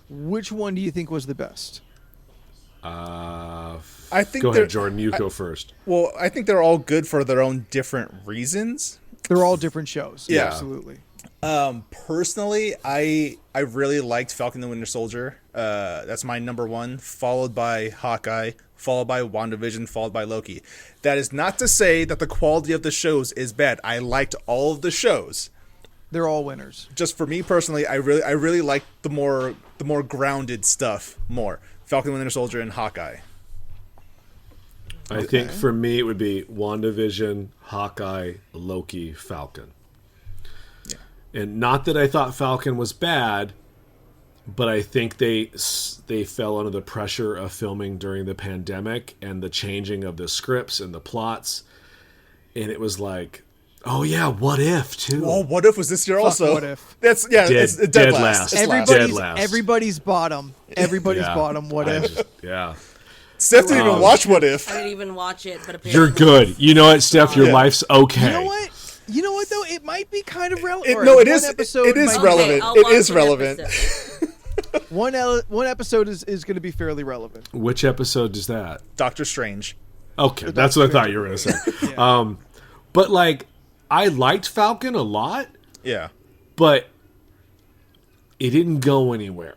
Which one do you think was the best? I think Go they're- ahead, Jordan. You go first. Well, I think they're all good for their own different reasons. They're all different shows. Yeah. Absolutely. Personally, I really liked Falcon and Winter Soldier. That's my number one, followed by Hawkeye, followed by WandaVision, followed by Loki. That is not to say that the quality of the shows is bad. I liked all of the shows. They're all winners. Just for me personally, I really like the more grounded stuff more. Falcon and Winter Soldier and Hawkeye. I think for me it would be WandaVision, Hawkeye, Loki, Falcon. Yeah. And not that I thought Falcon was bad, but I think they fell under the pressure of filming during the pandemic and the changing of the scripts and the plots. And it was like, oh yeah, what if too? Oh, what if was this year also? What if? That's it's dead last. It's last. Dead last. Everybody's bottom. Everybody's bottom. What if? Yeah. Steph didn't even watch What If. I didn't even watch it, but apparently You're good. You know what, Steph? Your life's okay. You know what? You know what though? It might be kind of relevant. No, it is. It is relevant. I'll It watch is an relevant. episode. One episode is going to be fairly relevant. Which episode is that? Doctor Strange. Okay, that's what I thought you were going to say. Yeah. But like, I liked Falcon a lot, Yeah. but it didn't go anywhere.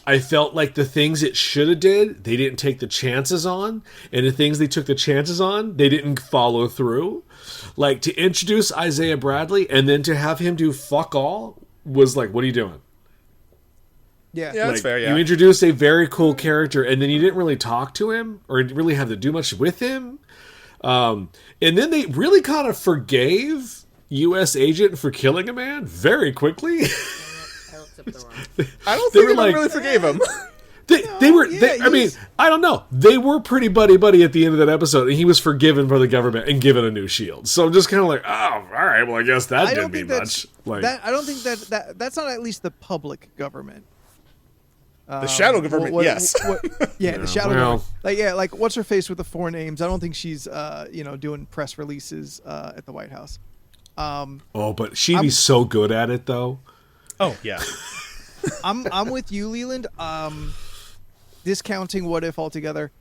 I felt like the things it should have did, they didn't take the chances on, and the things they took the chances on, they didn't follow through. Like, to introduce Isaiah Bradley and then to have him do fuck all was like, what are you doing? Yeah. Yeah, that's Like, fair, yeah. You introduced a very cool character, and then you didn't really talk to him or really have to do much with him. And then they really kind of forgave U.S. Agent for killing a man very quickly. I looked up the wrong. I don't They think were they like- really forgave him. They were. I mean, I don't know. They were pretty buddy at the end of that episode, and he was forgiven by the government and given a new shield. So I'm just kind of like, oh, all right. Well, I guess that didn't mean much. Like, I don't think that's not at least the public government. The shadow government, yes. Yeah, the shadow well. government. Like what's her face with the 4 names? I don't think she's doing press releases at the White House. oh, but she'd be so good at it, though. Oh, yeah. I'm with you, Leland. Discounting What If altogether,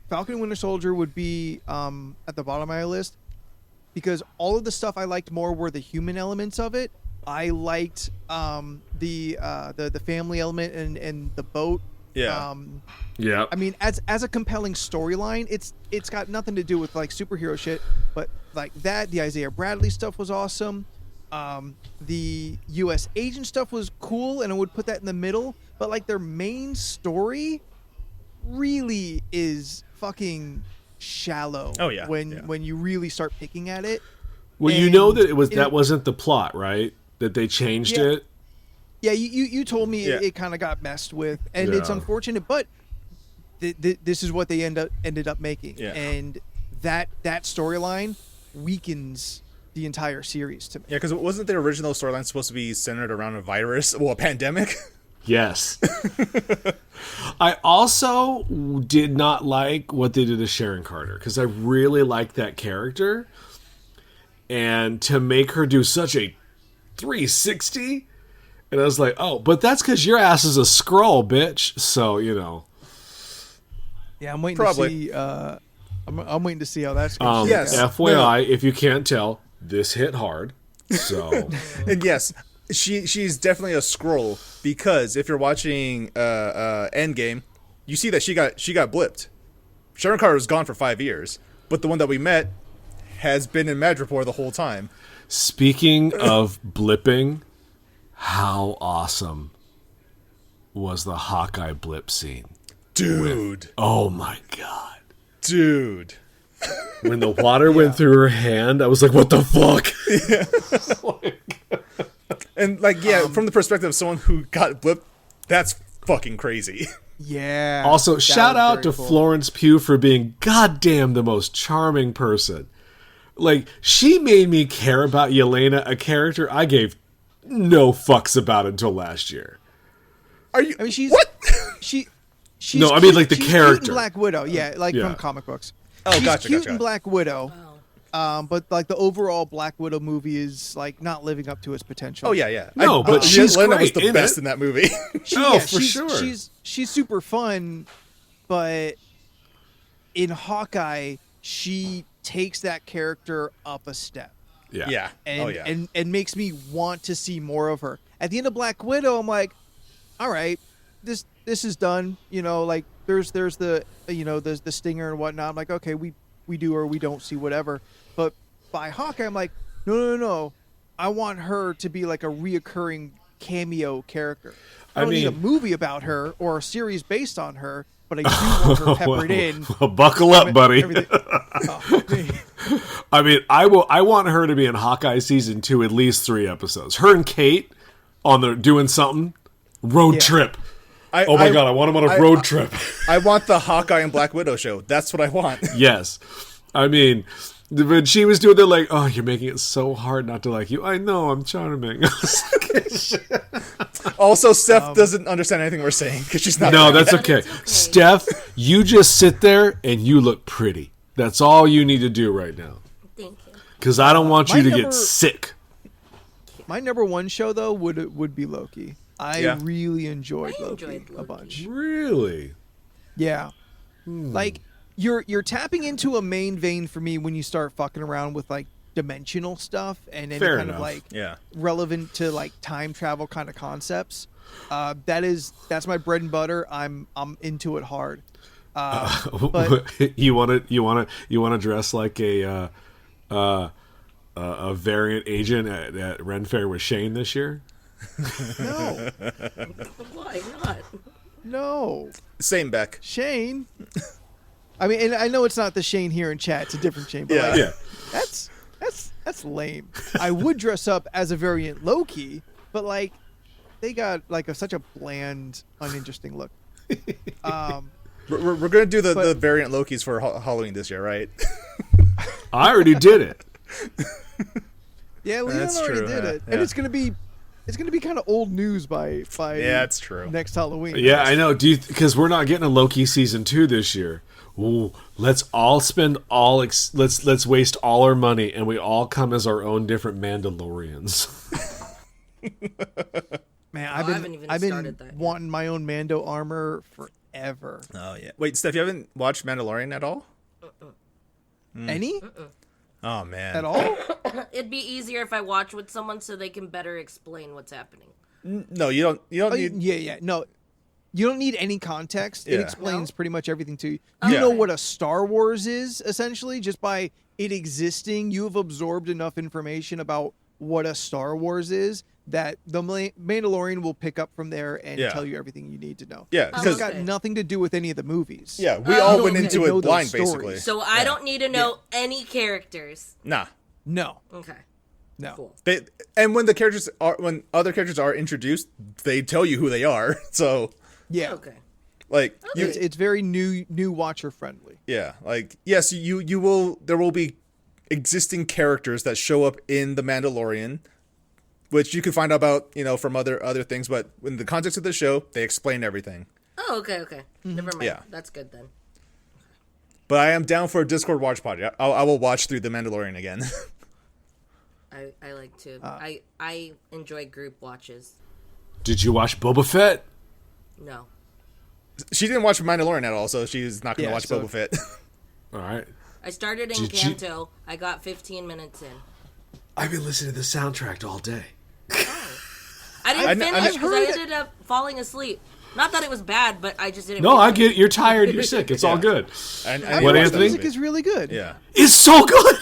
Falcon and Winter Soldier would be at the bottom of my list because all of the stuff I liked more were the human elements of it. I liked the family element and the boat. Yeah. Yeah. I mean, as a compelling storyline, it's got nothing to do with like superhero shit, but like that, the Isaiah Bradley stuff was awesome. The U.S. agent stuff was cool, and I would put that in the middle. But like their main story really is fucking shallow. Oh, yeah, when you really start picking at it. Well, you And know that that wasn't the plot, right? That they changed Yeah. it. Yeah, you told me Yeah. it kind of got messed with, and it's Yeah. unfortunate, but this is what they ended up making, Yeah. and that storyline weakens the entire series to me. Yeah, because wasn't the original storyline supposed to be centered around a virus? Well, a pandemic? Yes. I also did not like what they did to Sharon Carter because I really liked that character. And to make her do such a 360, and I was like, oh, but that's because your ass is a Skrull, bitch. So, Yeah, I'm waiting Probably. to see. I'm waiting to see how that's going. Yes. FYI, if you can't tell, this hit hard. So, And yes, she's definitely a Skrull because if you're watching Endgame, you see that she got blipped. Sharon Carter was gone for 5 years, but the one that we met has been in Madripoor the whole time. speaking of blipping, how awesome was the Hawkeye blip scene? Dude. Oh my god. Dude. When the water went through her hand, I was like, what the fuck? And from the perspective of someone who got blipped, that's fucking crazy. Yeah. Also, that shout was out very to cool. Florence Pugh for being goddamn the most charming person. Like, she made me care about Yelena, a character I gave no fucks about until last year. Are you? I mean, she's what? she's No, I mean, like, the she's cute in character. Black Widow. Yeah, like Yeah. from comic books. Oh, She's gotcha, cute gotcha. in Black Widow. But like the overall Black Widow movie is like not living up to its potential. Oh yeah. No, but she's Yelena was great the in best it. in that movie. Oh, for sure. She's super fun, but in Hawkeye, she takes that character up a step. Yeah. Yeah. And, and makes me want to see more of her. At the end of Black Widow, I'm like, all right, this is done. Like there's the the stinger and whatnot. I'm like, okay, we do or we don't see whatever. But by Hawkeye, I'm like, no. I want her to be like a reoccurring cameo character. I don't need a movie about her or a series based on her, but I do want her peppered in. Well, buckle up, buddy. Oh, I mean, I want her to be in Hawkeye season 2 at least 3 episodes. Her and Kate on the doing something road trip. Oh my god, I want them on a road trip. I want the Hawkeye and Black Widow show. That's what I want. Yes. I mean, when she was doing that, like, oh, you're making it so hard not to like you. I know, I'm charming. Also, Steph doesn't understand anything we're saying because she's not. No, there. that's okay. Steph, you just sit there and you look pretty. That's all you need to do right now. Thank you. Because I don't want you to get sick. My number one show though would be Loki. I really enjoyed Loki a bunch. Really? Yeah. Like you're tapping into a main vein for me when you start fucking around with like dimensional stuff and any Fair kind enough. of like Yeah. relevant to like time travel kind of concepts. That's my bread and butter. I'm into it hard. But you want to dress like a variant agent at Ren Fair with Shane this year? no, Why not? no, Same, Beck. Shane. I mean, and I know it's not the Shane here in chat; it's a different Shane. But like, Yeah. that's lame. I would dress up as a variant Loki, but like they got like such a bland, uninteresting look. We're gonna do the variant Lokis for Halloween this year, right? I already did it. Yeah, Leon That's already true, did yeah, it, yeah. and it's gonna be kind of old news by Yeah, it's true. next Halloween. Yeah, I know. Because we're not getting a Loki season 2 this year. Ooh, let's all spend let's waste all our money, and we all come as our own different Mandalorians. Man, I haven't even I've been started that yet. wanting my own Mando armor forever. Oh yeah. Wait, Steph, you haven't watched Mandalorian at all? Any Oh man. at all? It'd be easier if I watch with someone so they can better explain what's happening. No, you don't. You don't Oh, need. yeah. No, you don't need any context. It Yeah. explains No? pretty much everything to you. You Yeah. know what a Star Wars is, essentially, just by it existing. You have absorbed enough information about what a Star Wars is that the Mandalorian will pick up from there and Yeah. tell you everything you need to know. Yeah, It's because got nothing to do with any of the movies. yeah, we all Oh, went okay. into Know it those blind, stories. basically. So I don't need to know any characters. Nah. No, Okay. no. Cool. And when other characters are introduced, they tell you who they are. So Yeah. Okay. like It's very new watcher friendly. yeah, like yes, you will. There will be existing characters that show up in the Mandalorian, which you can find out about from other things. But in the context of the show, they explain everything. Oh, okay. Never mind. Yeah. That's good then. But I am down for a Discord watch party. I will watch through the Mandalorian again. I like to. I enjoy group watches. Did you watch Boba Fett? No. She didn't watch Mandalorian at all, so she's not going to Yeah, watch so- Boba Fett. All right. I started in Did you- Kanto. I got 15 minutes in. I've been listening to the soundtrack all day. I didn't I finish because I heard it. ended up falling asleep. Not that it was bad, but I just didn't. No, feel I like get you're tired, you're sick. It's all good. I need I to mean, What, watch the that Anthony? music movie. is really good. Yeah, It's so good.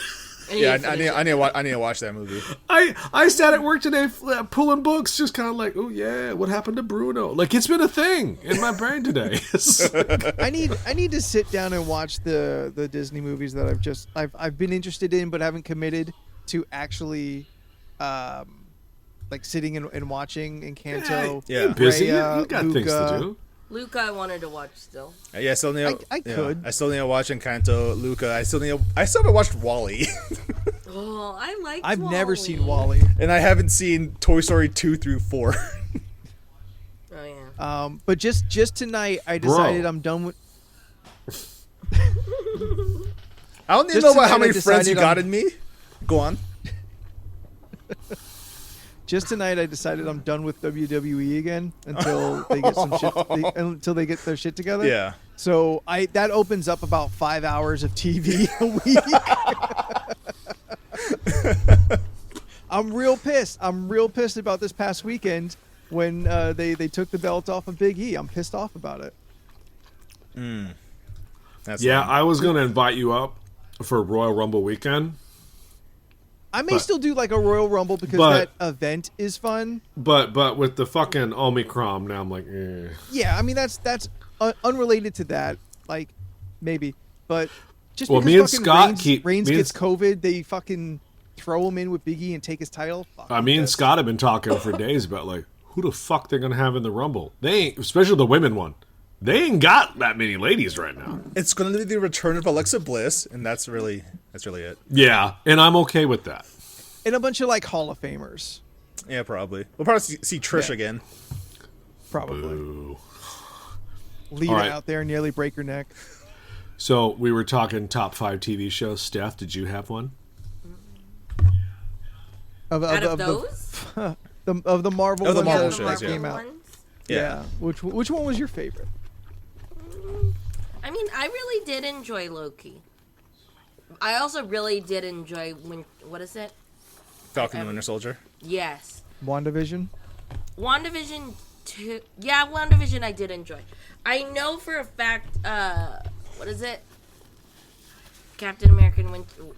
yeah. I need to watch that movie. I sat at work today pulling books, just kind of like, oh yeah, what happened to Bruno? Like it's been a thing in my brain today. I need to sit down and watch the Disney movies that I've been interested in but haven't committed to actually like sitting and watching in Kanto. Yeah. You're busy. Raya, You got things to Luca. do. Luca, I wanted to watch still. Yeah, I still need. I could. I still need to watch Encanto, Luca. I still haven't watched Wally, Oh, I like. I've never seen Wally. and I haven't seen Toy Story 2 through 4. Oh yeah. But just tonight I decided Bro. I'm done with. I don't even Just know about how tonight I many friends you decided got I'm- in me. Go on. Just tonight, I decided I'm done with WWE again until they get some shit. Until they get their shit together. Yeah. So that opens up about 5 hours of TV a week. I'm real pissed. I'm real pissed about this past weekend when they took the belt off of Big E. I'm pissed off about it. That's Yeah, lame. I was gonna invite you up for Royal Rumble weekend, I may But- still do like a Royal Rumble because but- that event is fun. but with the fucking Omicron, now I'm like, eh. Yeah, I mean that's unrelated to that, like maybe, but just Well, because me and fucking Scott Reigns me and- gets COVID, they fucking throw him in with Biggie and take his title. Fuck, Me and yes. Scott have been talking for days about like who the fuck they're gonna have in the Rumble. They ain't, especially the women one. They ain't got that many ladies right now. It's going to be the return of Alexa Bliss, and that's really it. Yeah, and I'm okay with that. And a bunch of like Hall of Famers, Yeah, probably. We'll probably see Trish Yeah. again. probably. Ooh. Lita All right. out there nearly break her neck. So we were talking top 5 TV shows. Steph, did you have one? Of Out of the, those? of the Marvel Oh, the ones Marvel that shows, came yeah. out. Ones? Yeah. Which one was your favorite? I mean, I really did enjoy Loki. I also really did enjoy what is it? Falcon and Winter Soldier. Yes. WandaVision? WandaVision 2. Yeah, WandaVision I did enjoy. I know for a fact, what is it? Captain American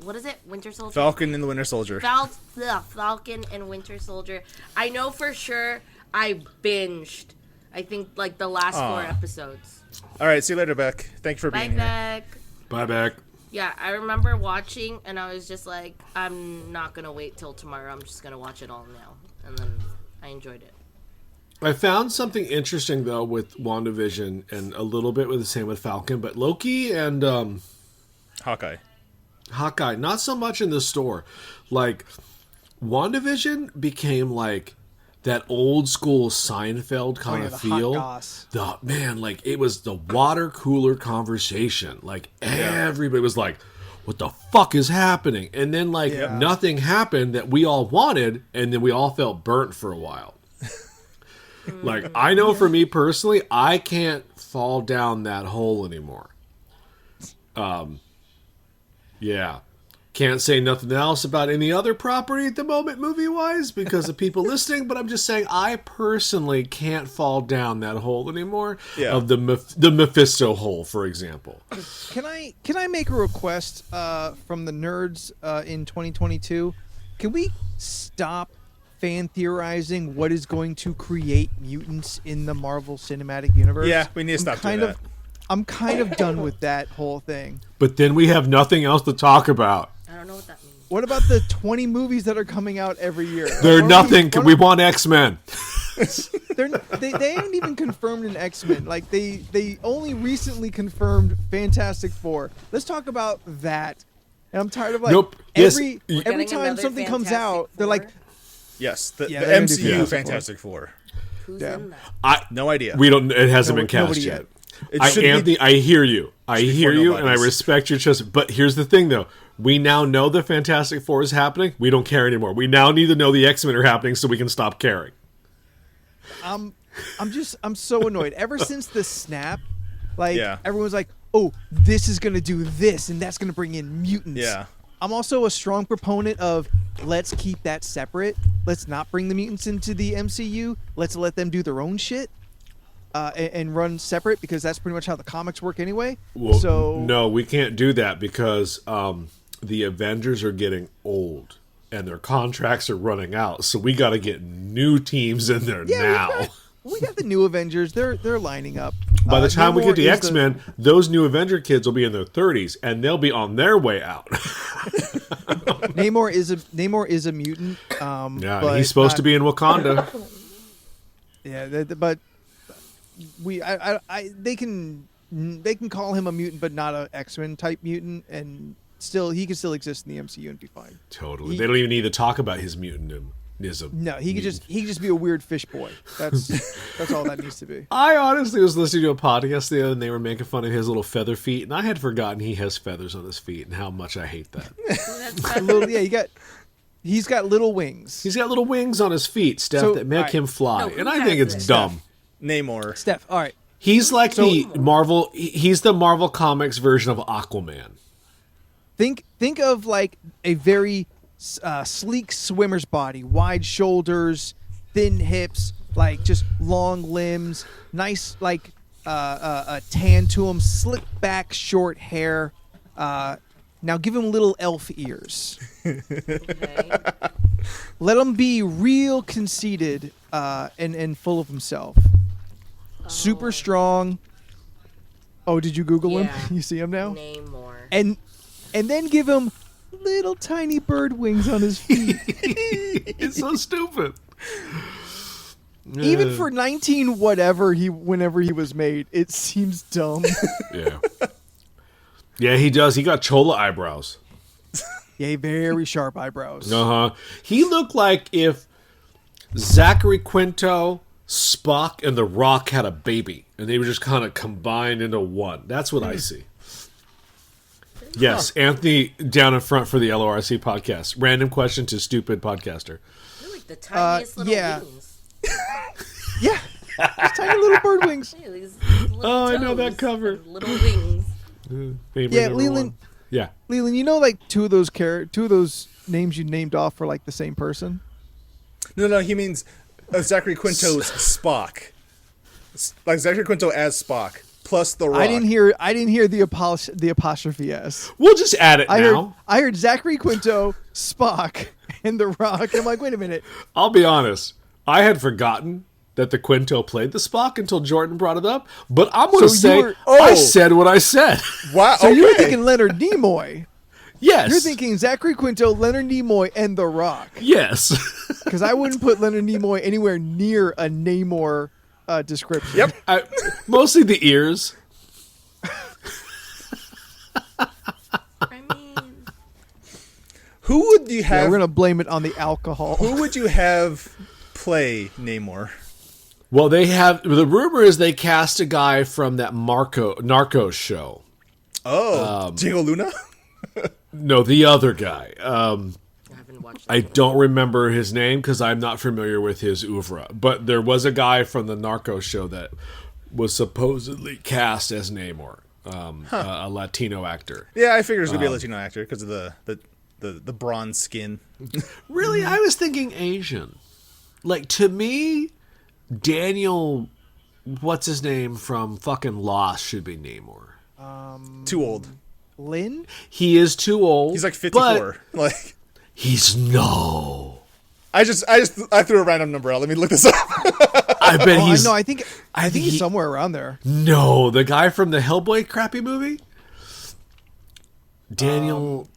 what is it? Winter Soldier? Falcon and the Winter Soldier. Falcon and Winter Soldier. I know for sure I binged, I think, like the last 4 episodes. All right, see you later, Beck. Thank you for Bye, being here. Beck. Bye back. Yeah, I remember watching, and I was just like, I'm not going to wait till tomorrow. I'm just going to watch it all now. And then I enjoyed it. I found something interesting though with WandaVision and a little bit with the same with Falcon, but Loki and Hawkeye. Hawkeye, not so much in the store. Like, WandaVision became like that old school Seinfeld kind of the feel. hot goss. Like it was the water cooler conversation. Like everybody was like, what the fuck is happening? And then like Yeah. nothing happened that we all wanted, and then we all felt burnt for a while. Like, I know for me personally, I can't fall down that hole anymore. Yeah. Can't say nothing else about any other property at the moment, movie-wise, because of people listening, but I'm just saying I personally can't fall down that hole anymore. Yeah. Of the Mephisto hole, for example. Can I make a request from the nerds in 2022? Can we stop fan theorizing what is going to create mutants in the Marvel Cinematic Universe? Yeah, we need to stop doing that. I'm kind of done with that whole thing. But then we have nothing else to talk about. I don't know what that means. What about the 20 movies that are coming out every year? They're Why nothing. don't We want X-Men. they haven't even confirmed an X-Men. Like they only recently confirmed Fantastic Four. Let's talk about that. And I'm tired of like Nope. Yes. every We're every getting time another something comes Fantastic out, they're Four? like, Yes, the Yeah, they're gonna do MCU Fantastic Fantastic Four. Who's Yeah. in that? No idea. We don't. It hasn't been cast nobody yet. yet. It I, should be- Anthony, I hear you. I should be hear for you, and I nobodies. respect respect your choice. But here's the thing, though. We now know the Fantastic Four is happening. We don't care anymore. We now need to know the X-Men are happening so we can stop caring. I'm so annoyed. Ever since the snap, like Yeah. everyone's like, oh, this is gonna do this, and that's gonna bring in mutants. Yeah. I'm also a strong proponent of let's keep that separate. Let's not bring the mutants into the MCU. Let's let them do their own shit and run separate, because that's pretty much how the comics work anyway. Well, so no, we can't do that because the Avengers are getting old and their contracts are running out. So we got to get new teams in there now. we got the new Avengers. They're lining up. By the time we Namor get to is X-Men, those new Avenger kids will be in their 30s and they'll be on their way out. Namor is a mutant. Yeah, but he's supposed not- to be in Wakanda. Yeah, but they can call him a mutant, but not a X-Men type mutant, and he can still exist in the MCU and be fine. Totally. They don't even need to talk about his mutantism. No, he could just be a weird fish boy. That's all that needs to be. I honestly was listening to a podcast the other day and they were making fun of his little feather feet, and I had forgotten he has feathers on his feet and how much I hate that. He's got little wings. He's got little wings on his feet, Steph, So, that make alright. him fly, No, who and I has think it's this? dumb. Namor. Steph, all right. He's like the Marvel. He's the Marvel Comics version of Aquaman. Think of like a very sleek swimmer's body, wide shoulders, thin hips, like just long limbs, nice like a tan to him, slick back, short hair. Now give him little elf ears. Okay. Let him be real conceited and full of himself. Super strong. Oh, did you Google Yeah. him? You see him now? Namor. And then give him little tiny bird wings on his feet. It's so stupid. Even for 19 whatever whenever he was made, it seems dumb. Yeah. Yeah, he does. He got chola eyebrows. Yeah, very sharp eyebrows. Uh-huh. He looked like if Zachary Quinto, Spock, and The Rock had a baby, and they were just kind of combined into one. That's what I see. Yes, Anthony down in front for the LORC podcast. Random question to stupid podcaster. They're like the tiniest little yeah. wings. Yeah, just tiny little bird wings. Yeah, these little Oh, I know that toes cover. and little wings. Yeah, Leland. Yeah. Leland, you know, like two of those names you named off for like the same person. No, he means Zachary Quinto's Spock. Like Zachary Quinto as Spock, plus The Rock. I didn't hear the apostrophe S. We'll just add it now. I heard Zachary Quinto, Spock, and The Rock. I'm like, wait a minute. I'll be honest. I had forgotten that the Quinto played the Spock until Jordan brought it up, but I'm going to say I said what I said. Wow. So okay. you're thinking Leonard Nimoy. Yes. You're thinking Zachary Quinto, Leonard Nimoy, and The Rock. Yes. Because I wouldn't put Leonard Nimoy anywhere near a Namor description. Yep. Mostly the ears. I mean, Who would you Yeah, have? we're going to blame it on the alcohol. Who would you have play Namor? Well, they have the rumor is they cast a guy from that Narcos show. Oh, Diego Luna. No, the other guy. I haven't watched that. I don't remember his name because I'm not familiar with his oeuvre. But there was a guy from the Narcos show that was supposedly cast as Namor, a Latino actor. Yeah, I figured it was gonna be a Latino actor because of the bronze skin. Really, I was thinking Asian. Like, to me, Daniel, what's his name from fucking Lost should be Namor. Too old. Lynn? He is too old. He's like 54. Like He's no. I threw a random number out. Let me look this up. I bet he's. I think he's somewhere around there. No, the guy from the Hellboy crappy movie? Daniel.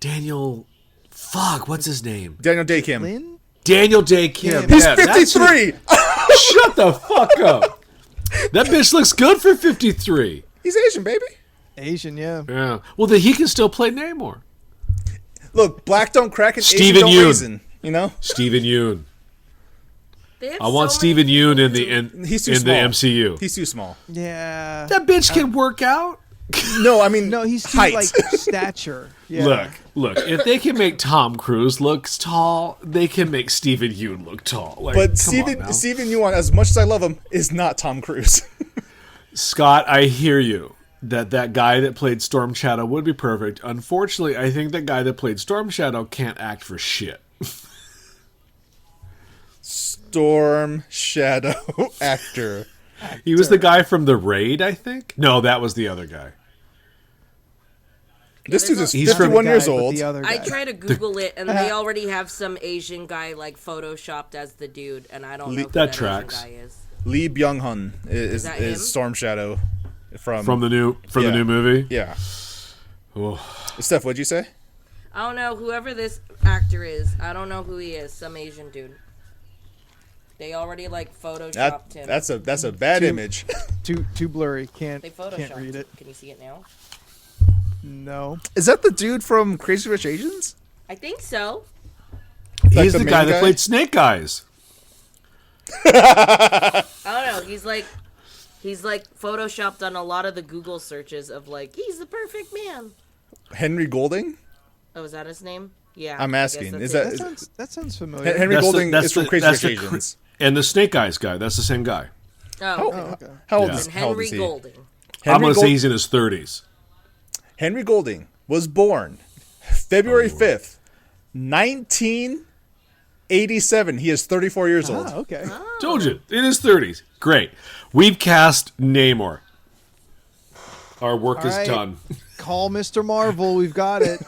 Fuck, what's his name? Daniel Day Kim. Lynn? Daniel Day Kim. He's Yeah, that's 53. who- Shut the fuck up. That bitch looks good for 53. He's Asian, baby. Asian, yeah. Yeah. Well, then he can still play Namor. Look, black don't crack and Steven Asian don't Yeun. raisin. You know? Stephen Yeun. They have I want so Stephen many Yeun in people the He's too in small. the MCU. He's too small. Yeah. That bitch can work out. No, I mean No, he's too, height. like, stature. Yeah. Look. If they can make Tom Cruise look tall, they can make Stephen Yeun look tall. Like, But come Steven on now. Yeun, as much as I love him, is not Tom Cruise. Scott, I hear you. That guy that played Storm Shadow would be perfect. Unfortunately, I think that guy that played Storm Shadow can't act for shit. Storm Shadow actor. He was the guy from The Raid, I think. No, that was the other guy. This dude is He's from- 51 years Guy, but old. the other I guy. try to Google it, and they already have some Asian guy like photoshopped as the dude, and I don't know who That that tracks. Asian guy is. Lee Byung-hun is that him? Storm Shadow From the new Yeah. movie. Yeah. Oh. Steph, what'd you say? I don't know whoever this actor is. I don't know who he is. Some Asian dude. They already like photoshopped him. That's a bad Two- image. Too blurry. They Can't photoshopped read him. it. Can you see it now? No. Is that the dude from Crazy Rich Asians? I think so. He's the the main guy guy? that played Snake Eyes. I don't know. He's like photoshopped on a lot of the Google searches of like he's the perfect man. Henry Golding? Oh, is that his name? Yeah. I'm I guess asking. that's Is it. That sounds familiar. Henry Golding is from Crazy Rich the Asians. and the Snake Eyes guy. That's the same guy. Oh, okay. okay. How old Yeah. is And how old Henry is he? Golding. I'm gonna say Gold- he's in his 30s. Henry Golding was born February 5th, 1987. He is 34 years old. Ah, okay. Told you, in his 30s. Great. We've cast Namor. Our work All is right. done. Call Mr. Marvel. We've got it.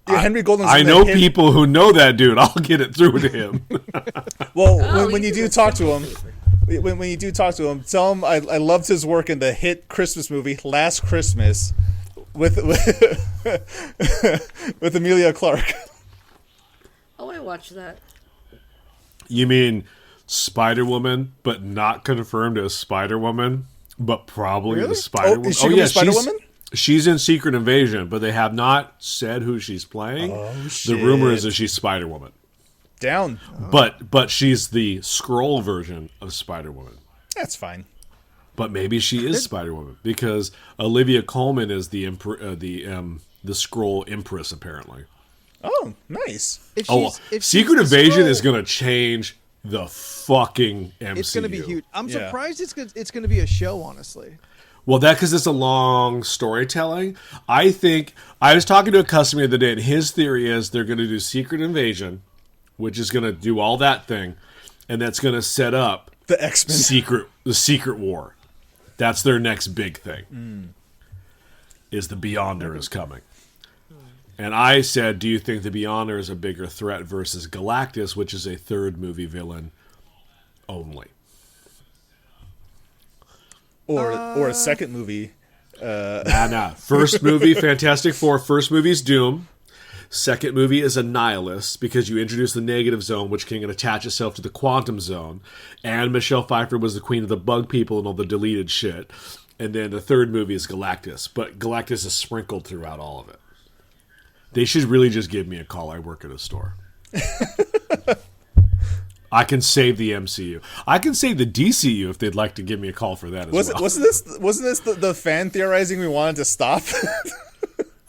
Henry Golding's I in the know hit- people who know that dude. I'll get it through to him. Well, Oh, when he's you in do the talk to him, when you do talk to him, tell him I loved his work in the hit Christmas movie Last Christmas with with Emilia Clarke. Oh, I watched that. You mean Spider-Woman, but not confirmed as Spider-Woman, but probably Really? the Spider-Woman? Is she gonna be Spider-Woman? She's in Secret Invasion, but they have not said who she's playing. Oh, shit. The rumor is that she's Spider-Woman. Down. But she's the Skrull version of Spider-Woman. That's fine. But maybe she is Spider-Woman because Olivia Colman is the Skrull Empress apparently. Oh, nice. If Secret she's the Invasion Skrull, is going to change the fucking MCU. It's going to be huge. I'm Yeah. surprised it's going to be a show, honestly. Well, because it's a long storytelling. I think I was talking to a customer the other day, and his theory is they're going to do Secret Invasion, which is going to do all that thing, and that's going to set up The X-Men. the Secret War. That's their next big thing. Is the Beyonder is coming. And I said, do you think the Beyonder is a bigger threat versus Galactus, which is a third movie villain only? Or a second movie. Nah. First movie, Fantastic Four. First movie is Doom. Second movie is Annihilus, because you introduce the negative zone, which can attach itself to the quantum zone. And Michelle Pfeiffer was the queen of the bug people and all the deleted shit. And then the third movie is Galactus. But Galactus is sprinkled throughout all of it. They should really just give me a call. I work at a store. I can save the MCU. I can save the DCU if they'd like to give me a call for that as well. Wasn't this the fan theorizing we wanted to stop?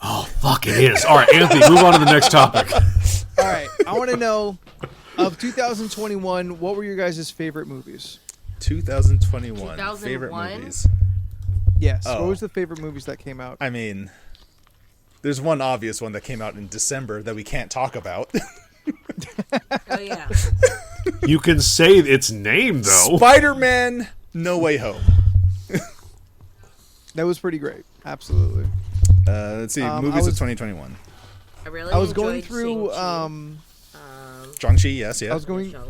Oh, fuck, it is. All right, Anthony, move on to the next topic. All right, I want to know, of 2021, what were your guys' favorite movies? 2021 favorite 2001? movies. Yes, Oh. what was the favorite movies that came out? I mean, there's one obvious one that came out in December that we can't talk about. Oh yeah. You can say its name, though. Spider-Man: No Way Home. That was pretty great. Absolutely. Let's see, I movies of was- 2021. I really I was enjoyed going through. Shang-Chi, yes, yeah. I was going. Shang-Chi.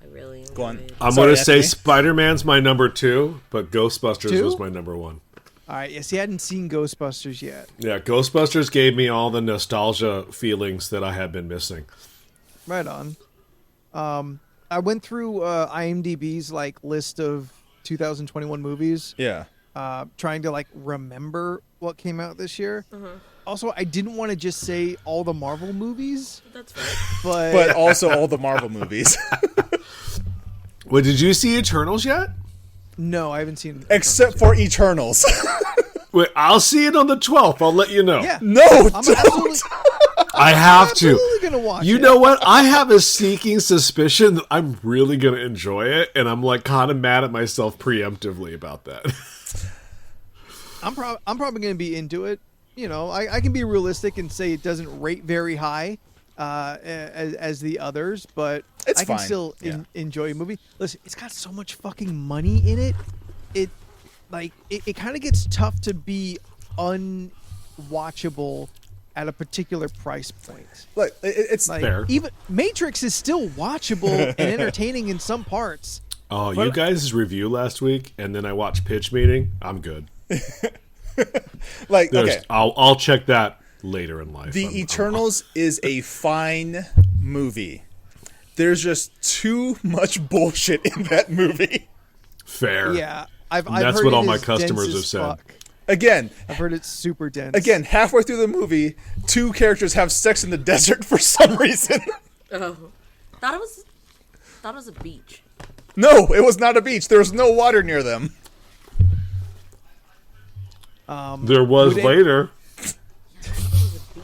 I really enjoyed. Go on. I'm Sorry, going to say Anthony. Spider-Man's my number 2, but Ghostbusters Two? was my number 1. All right. Yes, he hadn't seen Ghostbusters yet. Yeah, Ghostbusters gave me all the nostalgia feelings that I had been missing. Right on. I went through IMDb's list of 2021 movies, Yeah. trying to remember what came out this year. Uh-huh. Also, I didn't want to just say all the Marvel movies, That's right. But also all the Marvel movies. Well, did you see Eternals yet? no, I haven't seen. Except for Eternals. Wait, I'll see it on the 12th. I'll let you know. Yeah, No, I'm don't. absolutely, I have to. absolutely gonna watch. You it. know what? I have a sneaking suspicion that I'm really going to enjoy it, and I'm kind of mad at myself preemptively about that. I'm probably gonna be into it. You know, I can be realistic and say it doesn't rate very high as the others, but It's I can fine. still Yeah. enjoy a movie. Listen, it's got so much fucking money in it. It kind of gets tough to be unwatchable at a particular price point. Like, it's Like Fair. even Matrix is still watchable and entertaining in some parts. Oh, But- you guys' review last week, and then I watched Pitch Meeting. I'm good. like okay. I'll check that later in life. The I'm- Eternals is a fine movie. There's just too much bullshit in that movie. fair. Yeah, I've That's heard what it all my is customers dense have as said. fuck. Again, I've heard it's super dense. halfway through the movie, two characters have sex in the desert for some reason. Oh, thought it was a beach. No, it was not a beach. There was no water near them. There was Would it- later. It was a beach.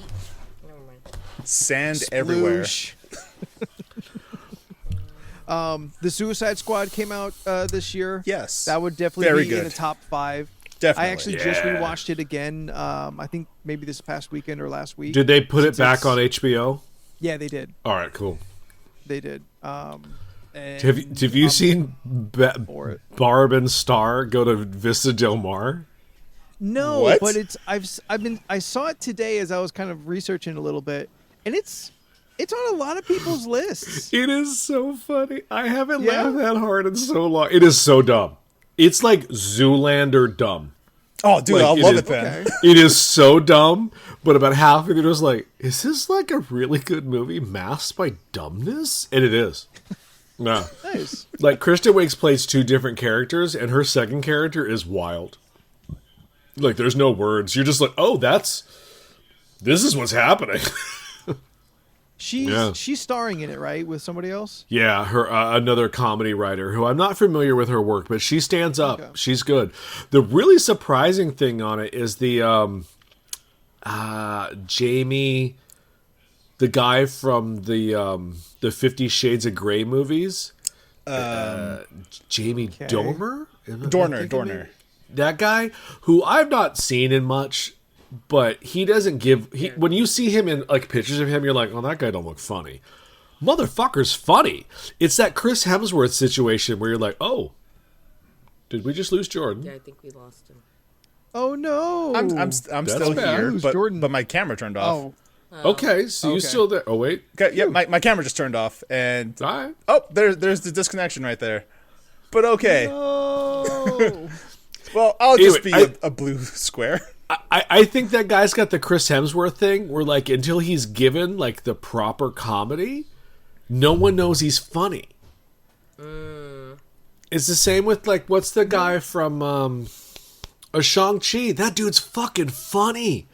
Never mind. Sand everywhere. Sploosh. The Suicide Squad came out this year. Yes. That would definitely Very be in good. the top 5. Definitely. I actually just Yeah. rewatched it again. I think maybe this past weekend or last week. Did they put it Since back it's- on HBO? Yeah, they did. All right, cool. They did. And Have you seen for it. Barb and Star go to Vista Del Mar? No, What? but I saw it today as I was kind of researching a little bit, and it's It's on a lot of people's lists. It is so funny. I haven't Yeah. laughed that hard in so long. It is so dumb. It's like Zoolander dumb. Oh, dude, Like, I it love is- it then. Okay. It is so dumb, but about half of it was like, is this like a really good movie masked by dumbness? And it is. No. Nice. Like, Kristen Wiig plays two different characters, and her second character is wild. Like, there's no words. You're just like, oh, this is what's happening. She's starring in it, right, with somebody else? Yeah, her another comedy writer who I'm not familiar with her work, but she stands up. Okay. She's good. The really surprising thing on it is the Jamie, the guy from the 50 Shades of Grey movies. Jamie Dormer? Dorner. That guy who I've not seen in much, but he doesn't give. When you see him in like pictures of him, you're like, oh, that guy don't look funny. Motherfucker's funny. It's that Chris Hemsworth situation where you're like, oh, did we just lose Jordan? Yeah, I think we lost him. Oh no! I'm still bad. here, Who's but Jordan? my camera turned off. Oh, Okay, so you Okay. still there? Oh wait, Okay, yeah, my camera just turned off, and all right. oh, there's the disconnection right there. But okay, oh. well, I'll just Anyway, be a blue square. I think that guy's got the Chris Hemsworth thing where like until he's given like the proper comedy, no one knows he's funny. It's the same with like what's the guy from Shang-Chi? That dude's fucking funny.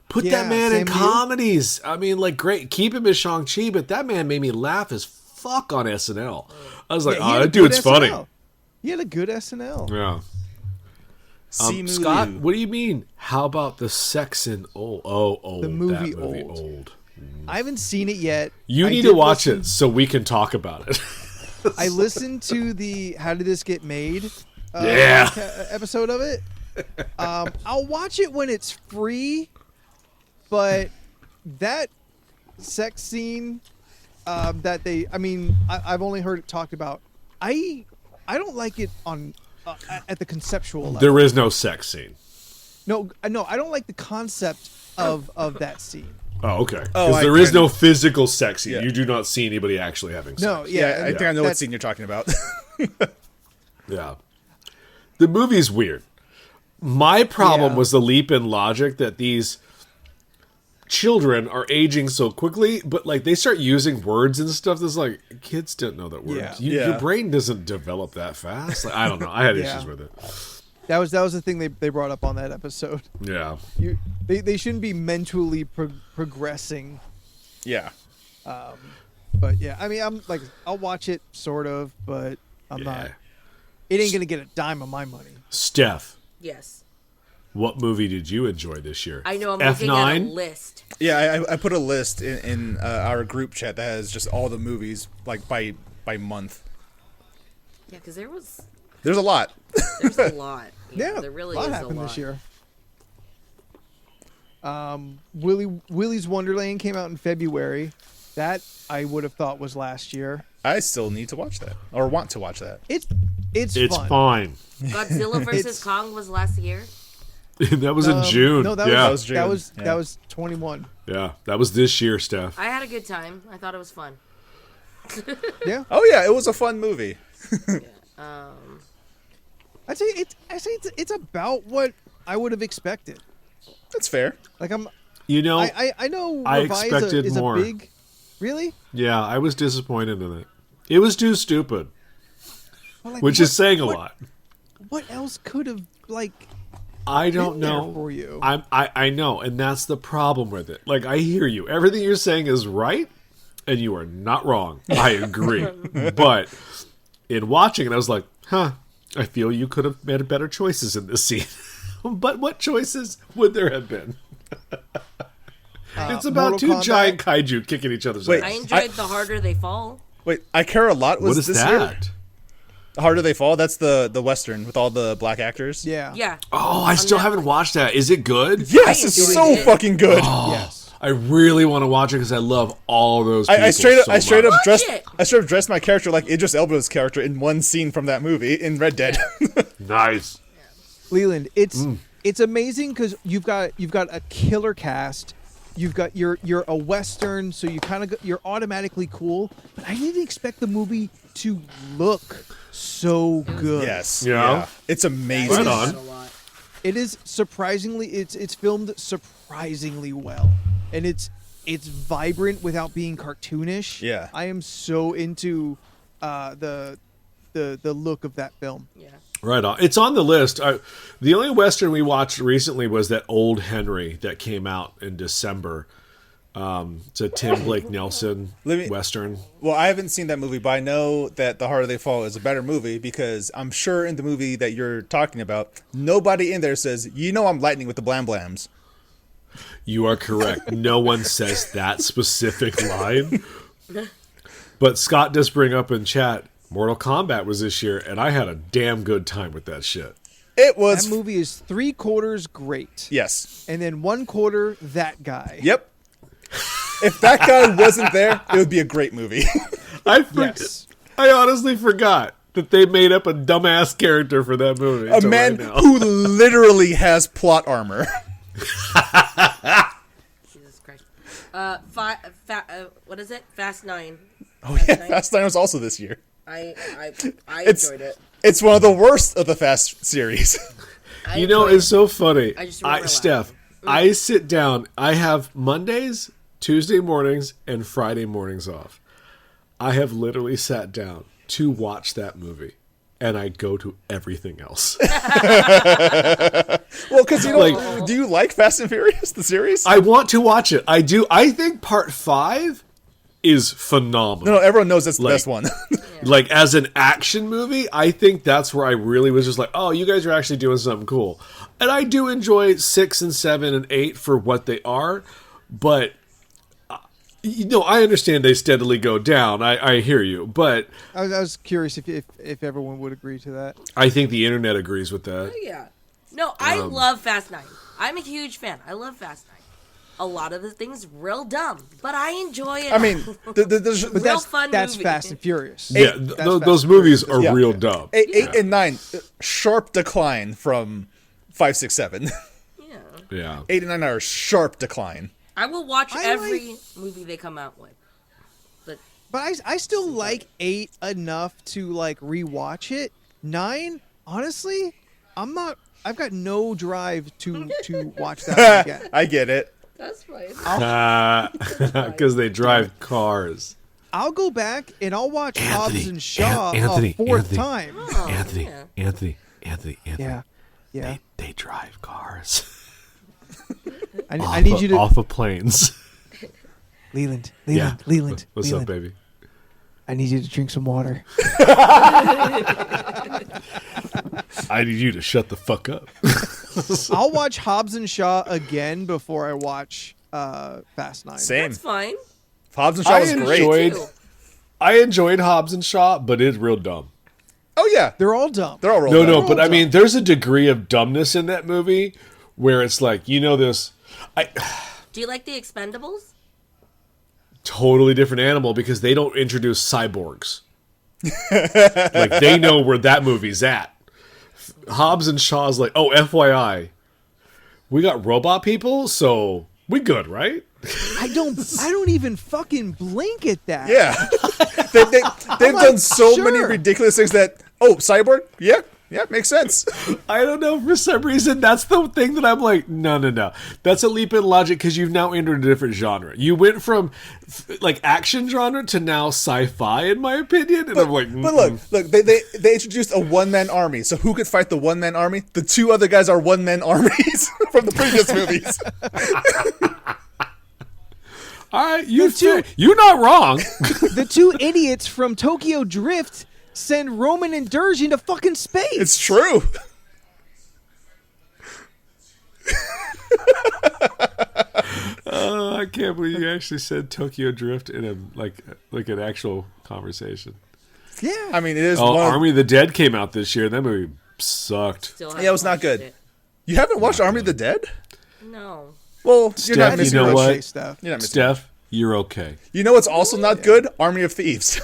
Put Yeah, that man in same here. comedies. I mean, like, great. Keep him as Shang-Chi, but that man made me laugh as fuck on SNL. I was like, Yeah, he oh, had a that good dude's funny. SNL. He had a good SNL. Yeah. Simu Scott, Liu. what do you mean? How about the sex in old? Oh, The movie that movie Old. old. I haven't seen it yet. You I need did to watch listen- it so we can talk about it. I listened to the "How Did This Get Made" Yeah. episode of it. I'll watch it when it's free, but that sex scene that I've only heard it talked about. I don't like it on at the conceptual level. There is no sex scene. No, I don't like the concept of that scene. Oh, okay. Oh, Because I there is can- no physical sex scene. Yeah. You do not see anybody actually having sex. No, Yeah, yeah, I think I know what that's- scene you're talking about. Yeah. The movie's weird. My problem Yeah. was the leap in logic that these children are aging so quickly, but like they start using words and stuff that's like kids don't know that word. Yeah. Yeah. Your brain doesn't develop that fast. Like, I don't know. I had Yeah. issues with it. That was the thing they brought up on that episode. Yeah. They shouldn't be mentally progressing. Yeah. But yeah, I mean, I'll watch it sort of, but I'm Yeah. not. It ain't gonna get a dime of my money. Steph, Yes. what movie did you enjoy this year? I know I'm looking at a list. Yeah, I put a list in our group chat that has just all the movies like by month. Yeah, because There's a lot. there's a lot. Yeah, there really a lot is happened a lot. this year. Willy's Wonderland came out in February. That I would have thought was last year. I still need to watch that or want to watch that. It's It's fun. fine. Godzilla versus It's- Kong was last year. That was in June. No, that yeah. was June. that was Yeah. that was 21. Yeah. That was this year, Steph. I had a good time. I thought it was fun. Yeah, Oh yeah, it was a fun movie. I'd say it's about what I would have expected. That's fair. Like You know, I know I Revive expected is more. a big. Really? yeah, I was disappointed in it. It was too stupid, Well, like, which is saying a lot. What else could have like? I don't been there know. for you. I know, and that's the problem with it. Like, I hear you. Everything you're saying is right, and you are not wrong. I agree. But in watching it, I was like, huh, I feel you could have made better choices in this scene. But what choices would there have been? It's about Mortal two Kombat? giant kaiju kicking each other's Wait, I ass. enjoyed The Harder They Fall. Wait, I Care a Lot was What is this year? that? The Harder They Fall. That's the western with all the black actors. Yeah. Yeah. Oh, I still haven't watched that. Is it good? Yes, I it's enjoyed so it. fucking good. Yes. I really want to watch it because I love all those people I straight up, so I straight up much. dressed, it. I straight up dressed my character like Idris Elba's character in one scene from that movie in Red Dead. Nice. Leland, it's amazing because you've got a killer cast, You've got you're a Western, so you're automatically cool. But I didn't expect the movie to look so good. Yes. Yeah. It's amazing. Right on. A lot. It is surprisingly it's filmed surprisingly well, and it's vibrant without being cartoonish. Yeah. I am so into the look of that film. Yeah. Right on. It's on the list. The only Western we watched recently was that Old Henry that came out in December. It's a Tim Blake Nelson Western. Well, I haven't seen that movie, but I know that The Harder They Fall is a better movie because I'm sure in the movie that you're talking about, nobody in there says, I'm lightning with the blam blams. You are correct. No one says that specific line. But Scott does bring up in chat, Mortal Kombat was this year, and I had a damn good time with that shit. It was. That movie is 3/4 great. Yes. And then 1/4 that guy. Yep. If that guy wasn't there, it would be a great movie. I honestly forgot that they made up a dumbass character for that movie. A man who literally has plot armor. Jesus Christ. What is it? Fast 9. Oh yeah, Fast 9 was also this year. I It's- enjoyed it. It's one of the worst of the Fast series. I enjoyed It's so funny. I just remember Steph, laughing. I sit down. I have Mondays, Tuesday mornings, and Friday mornings off. I have literally sat down to watch that movie, and I go to everything else. Well, because do you like Fast and Furious, the series? I want to watch it. I do. I think part 5 is phenomenal. No, everyone knows that's the best one. Like, as an action movie, I think that's where I really was just like, oh, you guys are actually doing something cool. And I do enjoy 6 and 7 and 8 for what they are, but I understand they steadily go down. I hear you, but I was curious if everyone would agree to that. I think the internet agrees with that. Yeah. No, I love Fast 9. I'm a huge fan. I love Fast 9. A lot of the things real dumb, but I enjoy it. I mean, But Real fun that's movie. Fast and Furious. Yeah, those movies are Yeah. real dumb. 8 and 9, sharp decline from 5, 6, 7. Yeah. Yeah. 8 and 9 are a sharp decline. I will watch I every movie they come out with. But But I still like 8 enough to like rewatch it. 9, honestly, I've got no drive to watch that again. I get it. that's fine. Because they drive cars. I'll go back and I'll watch Hobbs and Shaw Anthony, a fourth Anthony. time. Oh, Anthony, yeah. Anthony. Yeah. Yeah. They drive cars. I need you to Off of planes. Leland. Yeah. Leland. What's Leland, up, baby? I need you to drink some water. I need you to shut the fuck up. I'll watch Hobbs and Shaw again before I watch Fast 9. Same. That's fine. Hobbs and Shaw was great. Too. I enjoyed Hobbs and Shaw, but it's real dumb. Oh, yeah. They're all dumb. They're all rolled No, up. no, all but I dumb. mean, there's a degree of dumbness in that movie where it's like, this, Do you like the Expendables? totally different animal because they don't introduce cyborgs. Like, they know where that movie's at. Hobbs and Shaw's like, oh, FYI, we got robot people, so we good, right? I don't even fucking blink at that. Yeah. They've like, done so many sure. ridiculous things that, Cyborg? Yeah, makes sense. I don't know, for some reason, that's the thing that I'm like, no. That's a leap in logic because you've now entered a different genre. You went from, like, action genre to now sci-fi, in my opinion, and I'm like, But look, they introduced a one-man army. So who could fight the one-man army? The two other guys are one-man armies from the previous movies. all right, you're not wrong. The two idiots from Tokyo Drift send Roman and Dirge into fucking space. It's true. I can't believe you actually said Tokyo Drift in a like an actual conversation. Yeah. I mean, it is Oh, one. Army of the Dead came out this year. That movie sucked. Still Yeah, it was not haven't good. watched it. You haven't watched Army of the Dead? No. Well, Steph, you're not you missing know much. what? Stuff. You're not missing much. Steph, you're okay. You know what's also not good? Army of Thieves.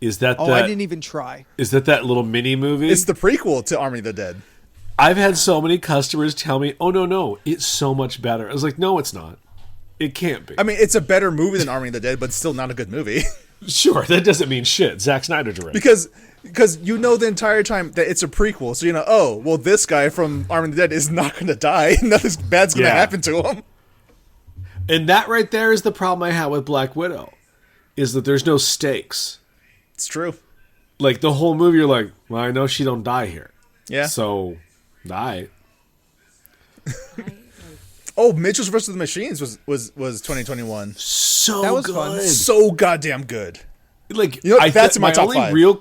Is that Oh, I didn't even try. Is that little mini movie? It's the prequel to Army of the Dead. I've had so many customers tell me, "Oh no, it's so much better." I was like, "No, it's not. It can't be. I mean, it's a better movie than Army of the Dead, but still not a good movie. Sure, that doesn't mean shit. Zack Snyder directed. Because you know the entire time that it's a prequel, so you know, oh, well, this guy from Army of the Dead is not going to die. Nothing bad's going to happen to him. And that right there is the problem I have with Black Widow, is that there's no stakes. It's true. Like, the whole movie, you're like, well, I know she don't die here. Yeah. So, die. Oh, Mitchell's vs. the Machines was 2021. So That was good. fun. So goddamn good. Like, You know, that's in my top only 5.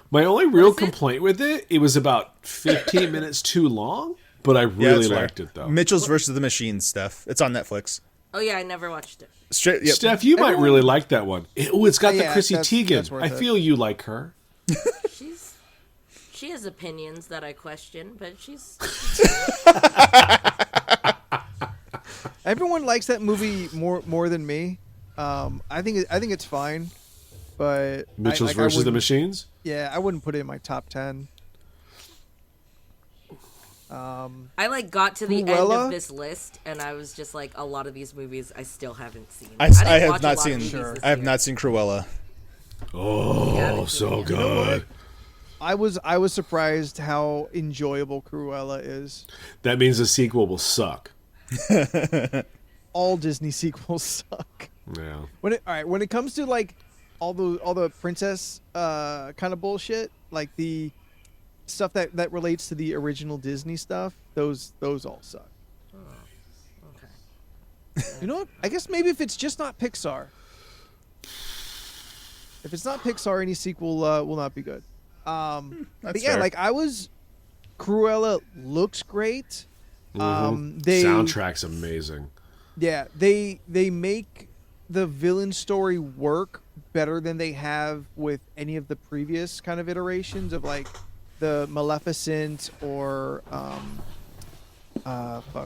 My only real is it? complaint with it was about 15 minutes too long, but I really that's fair. liked it, though. Mitchell's vs. the Machines, Steph. It's on Netflix. Oh yeah, I never watched it. Straight, yep. Steph, you might Everyone- really like that one. It's got the Yeah, Chrissy that's Teigen. worth I it. feel you like her. She has opinions that I question, but she's Everyone likes that movie more than me. I think it's fine, but Mitchell's I versus the wouldn't- Machines? Yeah, I wouldn't put it in my top 10. I like got to the end Cruella? of this list, and I was just like, a lot of these movies I still haven't seen. I didn't have watch a not lot of seen. movies this I have year. not seen Cruella. Oh, so good. I was surprised how enjoyable Cruella is. That means the sequel will suck. All Disney sequels suck. Yeah. When it comes to like all the princess kind of bullshit, like the stuff that relates to the original Disney stuff, those all suck. Okay. You know what? I guess maybe if it's just not Pixar. If it's not Pixar, any sequel will not be good. But That's yeah, fair. like Cruella looks great. They Soundtrack's amazing. Yeah, they make the villain story work better than they have with any of the previous kind of iterations of like the Maleficent or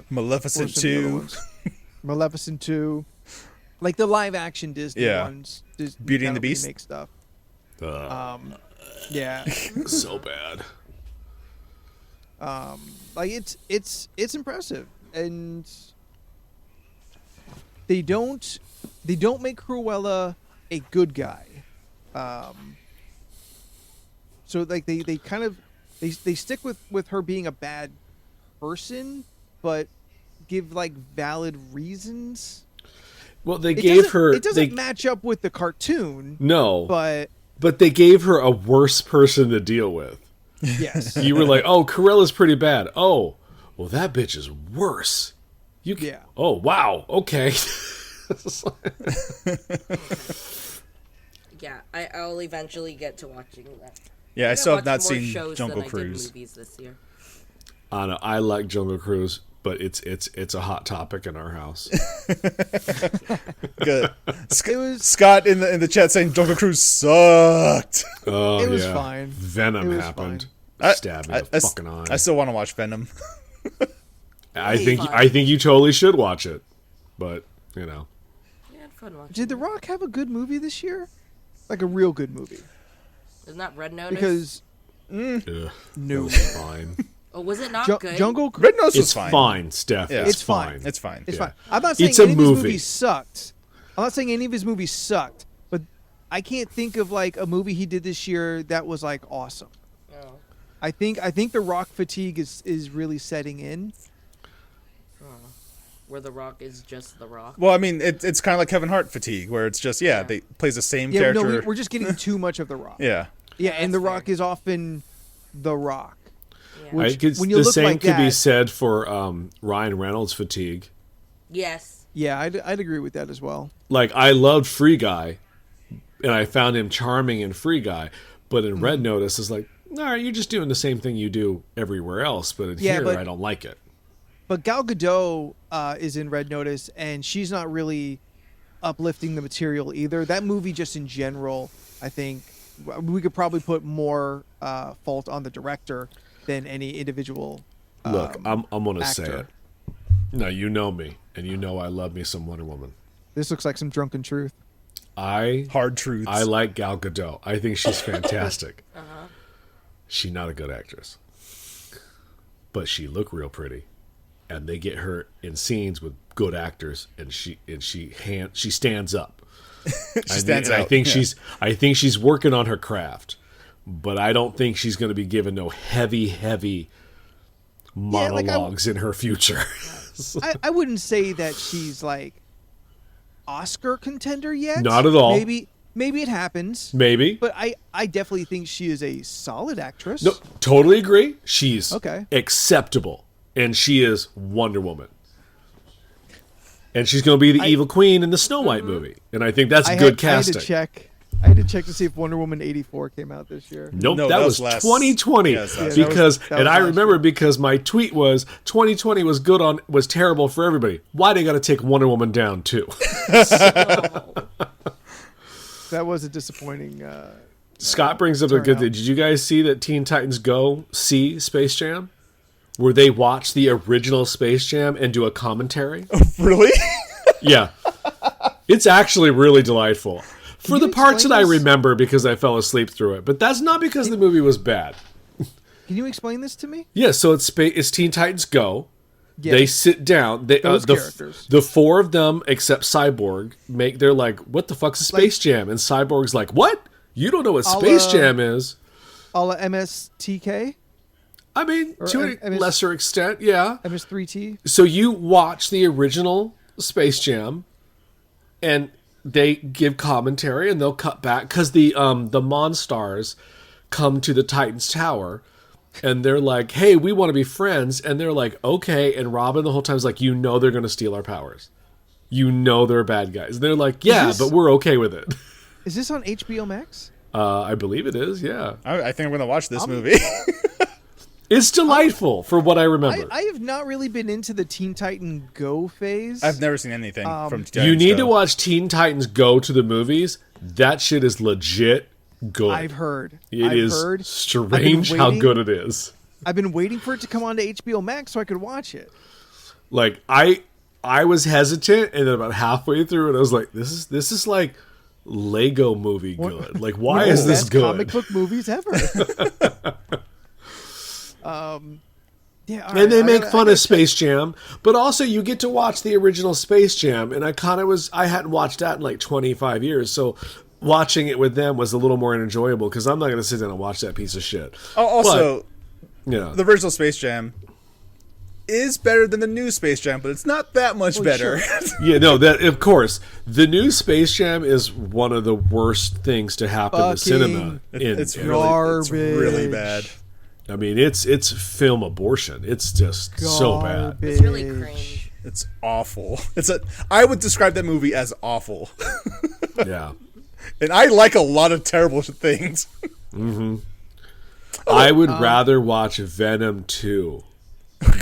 Maleficent what are some of the other 2. ones? Maleficent 2. Like the live action Disney Yeah. ones. Disney Beauty and kind the of Beast? remake stuff. Uh, Yeah. so bad. Like it's impressive, and they don't make Cruella a good guy. So like they kind of they stick with her being a bad person, but give like valid reasons. Well, they gave her. It doesn't match up with the cartoon. No, But they gave her a worse person to deal with. yes. You were like, "Oh, Corella's pretty bad." Oh, well, that bitch is worse. Yeah. Oh, wow. Okay. Yeah, I'll eventually get to watching that. Yeah, I I'm still gonna have not watch more seen shows Jungle than I did Cruise. movies this year. I know. I like Jungle Cruise, but it's a hot topic in our house. Good. It was Scott in the chat saying Jungle Cruise sucked. Oh, It was yeah. fine. Venom It was happened. I- Stabbed me in the fucking eye. I still want to watch Venom. I think fine. I think you totally should watch it, but you know, Yeah, I had fun watching. Did The Rock have a good movie this year? Like a real good movie? Isn't that Red Notice? Because ugh, no, it's fine. Oh, was it not good? Jungle Red Nose was It's fine. fine, Steph. Yeah. It's fine. It's fine. It's Yeah. fine. I'm not saying It's a any of his movie. movies sucked. I'm not saying any of his movies sucked, but I can't think of like a movie he did this year that was like awesome. Oh. I think the Rock fatigue is really setting in. Where The Rock is just The Rock. Well, I mean, it's kind of like Kevin Hart fatigue, where it's just they plays the same Yeah, character. no, we're just getting too much of the Rock. yeah. Yeah, and that's the Rock fair. is often the Rock. Yeah. Which- Right? 'Cause when you the look same like could be that- said for Ryan Reynolds' fatigue. Yes. Yeah, I'd agree with that as well. Like, I loved Free Guy, and I found him charming in Free Guy, but in Red Notice, it's like, all right, you're just doing the same thing you do everywhere else, but in Yeah, here, but- I don't like it. But Gal Gadot is in Red Notice, and she's not really uplifting the material either. That movie, just in general, I think we could probably put more fault on the director than any individual. Look, I'm gonna say actor. it. No, you know me, and you know I love me some Wonder Woman. This looks like some drunken truth. Hard truths. I like Gal Gadot. I think she's fantastic. She's not a good actress, but she looked real pretty. and they get her in scenes with good actors, and she stands up. I think she's working on her craft, but I don't think she's going to be given no heavy monologues in her future. I wouldn't say that she's like Oscar contender yet. Not at all. Maybe it happens. Maybe. But I definitely think she is a solid actress. No, totally agree. She's okay. Acceptable. And she is Wonder Woman. And she's going to be the evil queen in the Snow White movie. And I think that's good casting. I had to check to see if Wonder Woman 84 came out this year. Nope, no, that was 2020. Yes, I remember because my tweet was 2020 was terrible for everybody. Why they got to take Wonder Woman down too? That was a disappointing. Scott brings up a good thing. Did you guys see that Teen Titans Go see Space Jam? Where they watch the original Space Jam and do a commentary? Really? Yeah. It's actually really delightful. For the parts that I remember because I fell asleep through it. But that's not because the movie was bad. Can you explain this to me? Yeah, so it's Teen Titans Go. Yeah. They sit down. Those characters. The four of them, except Cyborg, they're like, what the fuck's a Space Jam? And Cyborg's like, what? You don't know what Space Jam is. A la MSTK? I mean, to a lesser extent, yeah. MS3T? So you watch the original Space Jam, and they give commentary, and they'll cut back, because the Monstars come to the Titans Tower, and they're like, hey, we want to be friends. And they're like, okay. And Robin the whole time is like, you know they're going to steal our powers. You know they're bad guys. And they're like, yeah, but we're okay with it. Is this on HBO Max? I believe it is, yeah. I think I'm going to watch this movie. It's delightful for what I remember. I have not really been into the Teen Titan Go phase. I've never seen anything from Teen Titans You need Go. to watch Teen Titans Go to the movies. That shit is legit good. I've heard. It is strange how good it is. I've been waiting for it to come on to HBO Max so I could watch it. Like I was hesitant, and then about halfway through it, I was like, "This is like Lego movie good. Like, why is this good?" Comic book movies ever. Yeah, all and they make fun of Space Jam, but also you get to watch the original Space Jam, and I hadn't watched that in like 25 years, so watching it with them was a little more enjoyable because I'm not going to sit down and watch that piece of shit. Also, yeah, the original Space Jam is better than the new Space Jam, but it's not that much better. Sure. Yeah, no, that of course. The new Space Jam is one of the worst things to happen to cinema. It's really bad. I mean, it's film abortion. It's just so bad. It's really cringe. It's awful. I would describe that movie as awful. Yeah. And I like a lot of terrible things. Mm-hmm. I would rather watch Venom 2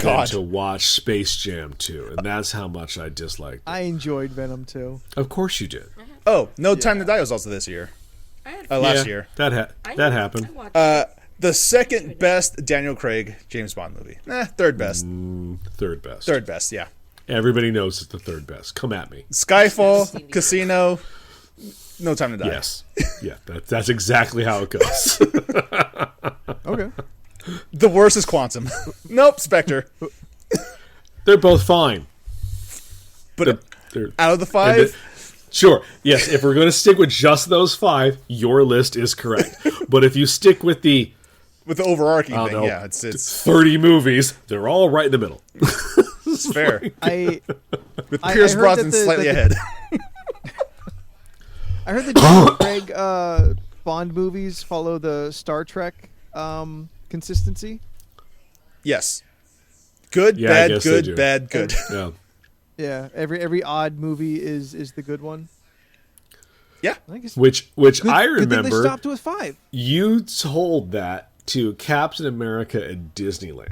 than to watch Space Jam 2. And that's how much I disliked it. I enjoyed Venom 2. Of course you did. Oh, No Time to Die was also this year. Last year. That happened. The second best Daniel Craig James Bond movie. Third best. Third best. Third best, yeah. Everybody knows it's the third best. Come at me. Skyfall, Casino, No Time to Die. Yes. Yeah, that's exactly how it goes. Okay. The worst is Quantum. Nope, Spectre. They're both fine. But they're out of the five? Sure. Yes, if we're going to stick with just those five, your list is correct. But if you stick with the overarching thing, yeah, it's 30 movies, they're all right in the middle. It's fair. With Pierce I Brosnan slightly ahead. I heard the Daniel Craig Bond movies follow the Star Trek consistency. Yes. Good, bad, good, bad, good. Yeah. Yeah, every odd movie is the good one. Yeah, which I remember. Good thing they stopped with 5. You told that to Captain America at Disneyland.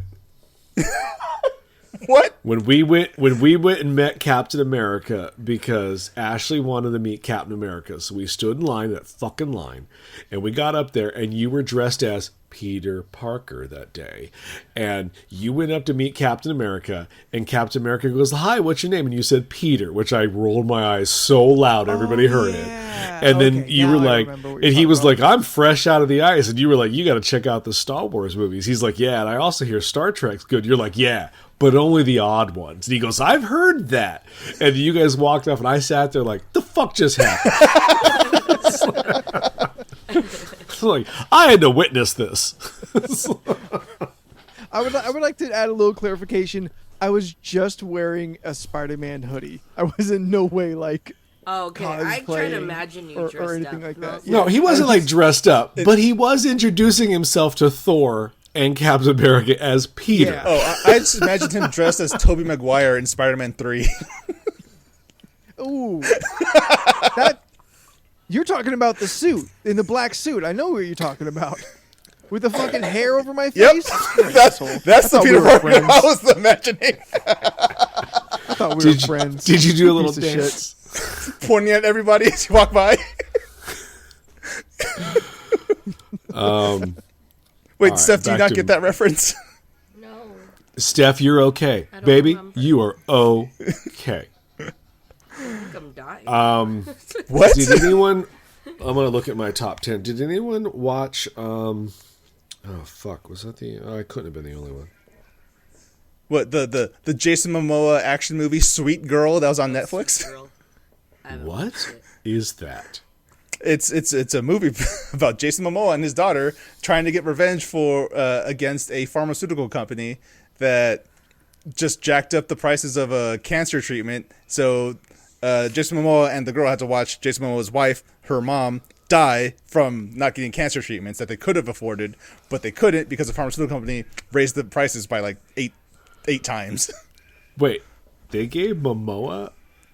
What? When we went and met Captain America because Ashley wanted to meet Captain America, so we stood in line, that fucking line, and we got up there, and you were dressed as Peter Parker that day, and you went up to meet Captain America, and Captain America goes, "Hi, what's your name?" And you said Peter, which I rolled my eyes so loud everybody heard it. And then you were like, and he was like, "I'm fresh out of the ice," and you were like, "You got to check out the Star Wars movies." He's like, "Yeah," and I also hear Star Trek's good. You're like, "Yeah, but only the odd ones. And he goes, I've heard that. And you guys walked off, and I sat there like, the fuck just happened? It's like, I had to witness this. I would like to add a little clarification. I was just wearing a Spider-Man hoodie. I was in no way like Oh, okay. I try to cosplaying imagine you or dressed anything up. like that. No, he wasn't like dressed up, but he was introducing himself to Thor and Captain America as Peter. Yeah. Oh, I just imagined him dressed as Tobey Maguire in Spider-Man 3. Ooh, that you're talking about the suit in the black suit. I know what you're talking about. With the fucking hair over my Yep, face. that's the Peter Parker I was imagining. I thought we were friends. Did you do a little Piece of shit. dance? Pointing at everybody as you walk by. Wait, right, Steph, do you back not to- get that reference? No. Steph, you're okay. I don't Baby, remember. you are okay. I think I'm dying. What? Did anyone... I'm going to look at my top 10. Did anyone watch... oh, fuck. Was that the... I couldn't have been the only one. What, the Jason Momoa action movie Sweet Girl that was on Netflix? Girl. I haven't What watched it. is that? It's a movie about Jason Momoa and his daughter trying to get revenge for against a pharmaceutical company that just jacked up the prices of a cancer treatment. So Jason Momoa and the girl had to watch Jason Momoa's wife, her mom, die from not getting cancer treatments that they could have afforded, but they couldn't because the pharmaceutical company raised the prices by like eight times. Wait, they gave Momoa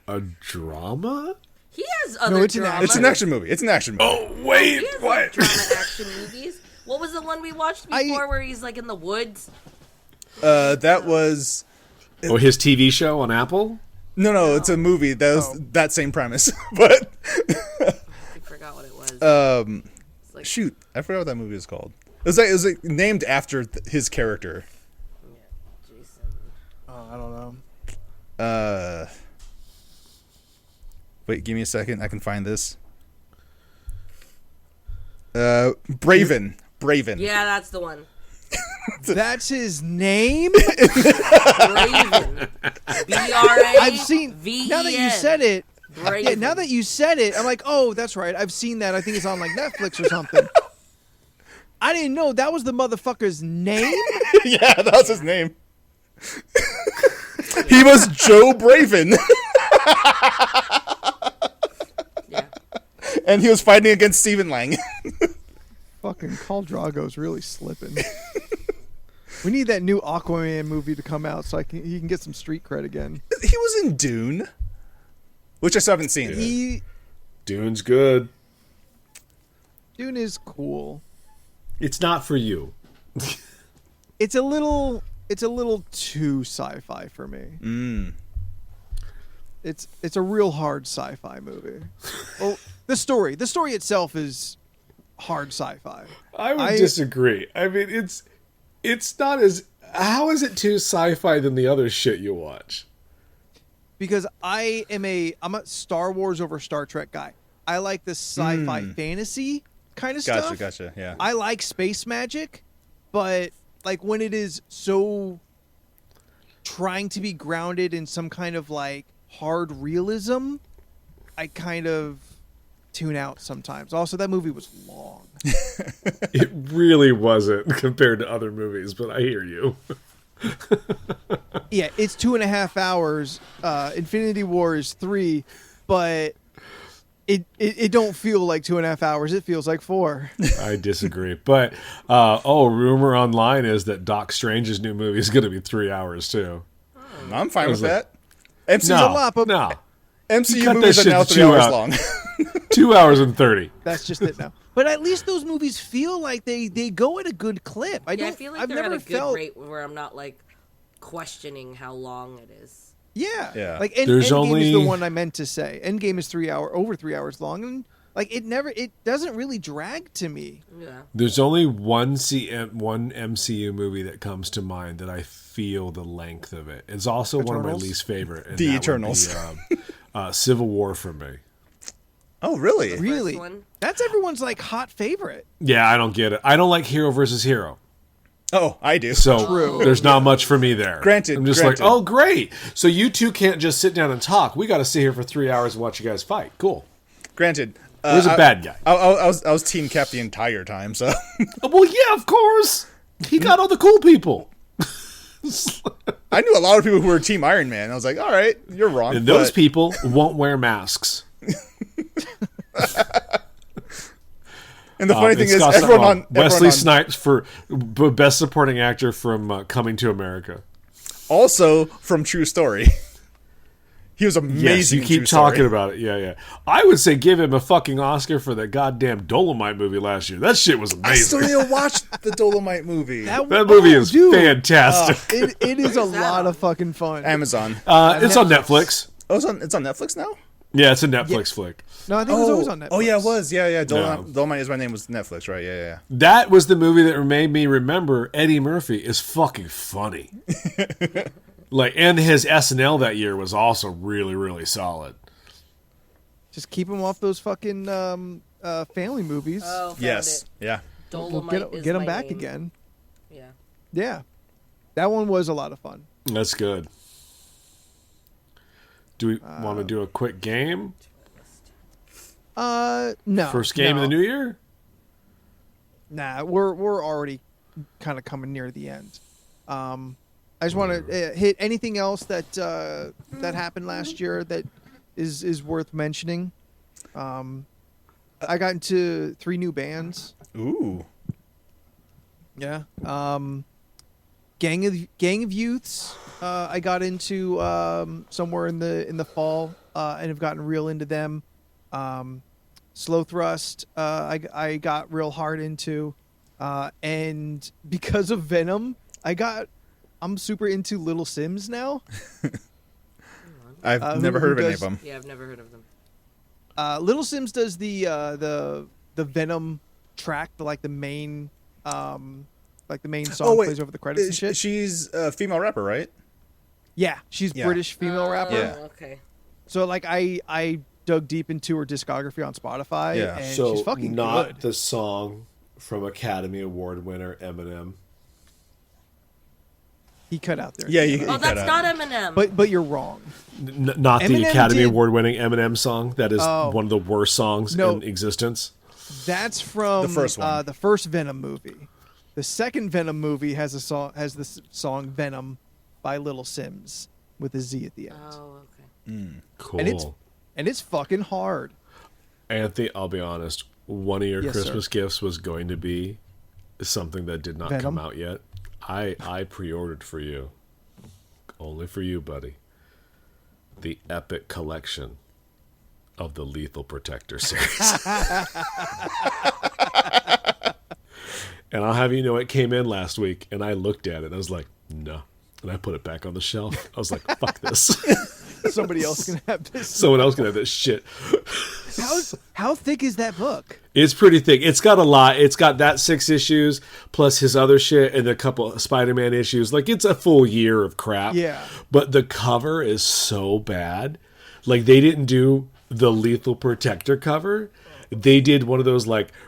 a drama? He has other it's an drama. It's an action movie. It's an action movie. Oh, wait, He has what? like drama action movies. What was the one we watched before where he's like in the woods? That was Oh, his TV show on Apple? no, it's a movie that was that same premise, but I forgot what it was. It's like, shoot, I forgot what that movie is called. It was like named after his character. Jason. Oh, I don't know. Wait, give me a second. I can find this. Braven. Yeah, that's the one. That's his name. Raven. B-R-A. I've seen. Now that you said it. Braven. Yeah, now that you said it, I'm like, oh, that's right. I've seen that. I think it's on like Netflix or something. I didn't know that was the motherfucker's name. Yeah, that was his name. He was Joe Braven. Yeah. And he was fighting against Stephen Lang. Fucking Khal Drago's really slipping. We need that new Aquaman movie to come out so he can get some street cred again. He was in Dune, which I still haven't seen. Dune's good. Dune is cool. It's not for you. It's a little too sci-fi for me. It's a real hard sci-fi movie. Well, the story itself is hard sci-fi. I would disagree. I mean, it's not as... How is it too sci-fi than the other shit you watch? Because I'm a Star Wars over Star Trek guy. I like the sci-fi fantasy kind of stuff. Gotcha, yeah. I like space magic, but like when it is so trying to be grounded in some kind of like hard realism, I kind of tune out sometimes. Also, that movie was long. It really wasn't compared to other movies, but I hear you. Yeah, it's 2.5 hours. Infinity War is 3, but it don't feel like 2.5 hours. It feels like 4. I disagree. But, rumor online is that Doc Strange's new movie is going to be 3 hours, too. I'm fine with like- that. MCU, a lot, but No. MCU cut movies that are shit now to 3 2 hours hours. long. 2 hours and 30. That's just it now. But at least those movies feel like they go at a good clip. Yeah, I feel like I've they're never at a good felt. rate where I'm not like questioning how long it is. Yeah. Like There's Endgame is the only- one I meant to say. Endgame is over 3 hours long, and like it doesn't really drag to me. Yeah. There's only one MCU movie that comes to mind that I feel the length of it. It's also one of my Eternals? least favorite. And The that would Eternals. be, Civil War for me. Oh, really? Really, one? that's everyone's like hot favorite. Yeah, I don't get it. I don't like hero versus hero. Oh, I do. So True. there's not much for me there. Granted, I'm just granted. like, oh, great. So you two can't just sit down and talk. We got to sit here for 3 hours and watch you guys fight. Cool. Granted, Where's a bad guy? I was Team Cap the entire time, so Well, yeah, of course. He got all the cool people. I knew a lot of people who were Team Iron Man. I was like, all right, you're wrong. And those but- people won't wear masks. And the funny thing It's is, Scott everyone Snipes. on Wesley everyone on, Snipes for best supporting actor from Coming to America. also from True Story. He was amazing. Yes, you in keep True talking Story. about it. Yeah. I would say give him a fucking Oscar for that goddamn Dolomite movie last year. That shit was I still amazing. need to watch the Dolomite movie. That movie is dude. fantastic. It is a Where's that lot on? of fucking fun. Amazon. It's on Netflix. Oh, it's on Netflix now. Yeah, it's a Netflix flick. No, I think it was always on Netflix. Oh yeah, it was. Yeah. No. Dolomite is My Name was Netflix, right? Yeah. That was the movie that made me remember Eddie Murphy is fucking funny. And his SNL that year was also really, really solid. Just keep him off those fucking family movies. Oh, found Yes. it. Yeah. Dolomite is get them my back name. again. Yeah. Yeah, that one was a lot of fun. That's good. Do we want to do a quick game? No. First game no. of the new year? Nah, we're already kind of coming near the end. I just want to hit anything else that that happened last year that is worth mentioning. I got into 3 new bands. Ooh. Yeah. Gang of Youths. I got into somewhere in the fall and have gotten real into them. Slow Thrust. I got real hard into, and because of Venom, I'm super into Little Sims now. I've never heard of any of them. Yeah, I've never heard of them. Little Sims does the Venom track, the main song plays over the credits and shit. She's a female rapper, right? Yeah, she's Yeah. British female rapper. Yeah. Okay. So I dug deep into her discography on Spotify, Yeah. and So she's fucking not good. the song from Academy Award winner Eminem. He cut out there. Yeah, you Oh, that's not Eminem. But you're wrong. Not the Eminem Academy did- Award winning Eminem song. That is Oh. one of the worst songs No. in existence. That's from The first one. the first Venom movie. The second Venom movie has the song Venom by Little Sims with a Z at the end, Oh, okay. Cool. and it's fucking hard. Anthony, I'll be honest. One of your Yes, sir. Christmas gifts was going to be something that did not Venom? come out yet. I pre-ordered for you, only for you, buddy. The Epic Collection of the Lethal Protector series. And I'll have you know, it came in last week, and I looked at it, and I was like, no. And I put it back on the shelf. I was like, fuck this. Somebody else can have this. Someone else can have this shit. How thick is that book? It's pretty thick. It's got a lot. It's got that 6 issues plus his other shit and a couple of Spider-Man issues. It's a full year of crap. Yeah. But the cover is so bad. They didn't do the Lethal Protector cover. They did one of those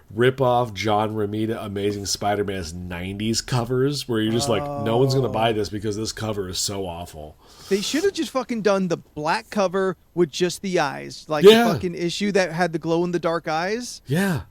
rip-off John Romita Amazing Spider-Man's 90s covers where you're just no one's going to buy this because this cover is so awful. They should have just fucking done the black cover with just the eyes, Yeah. the fucking issue that had the glow in the dark eyes. Yeah.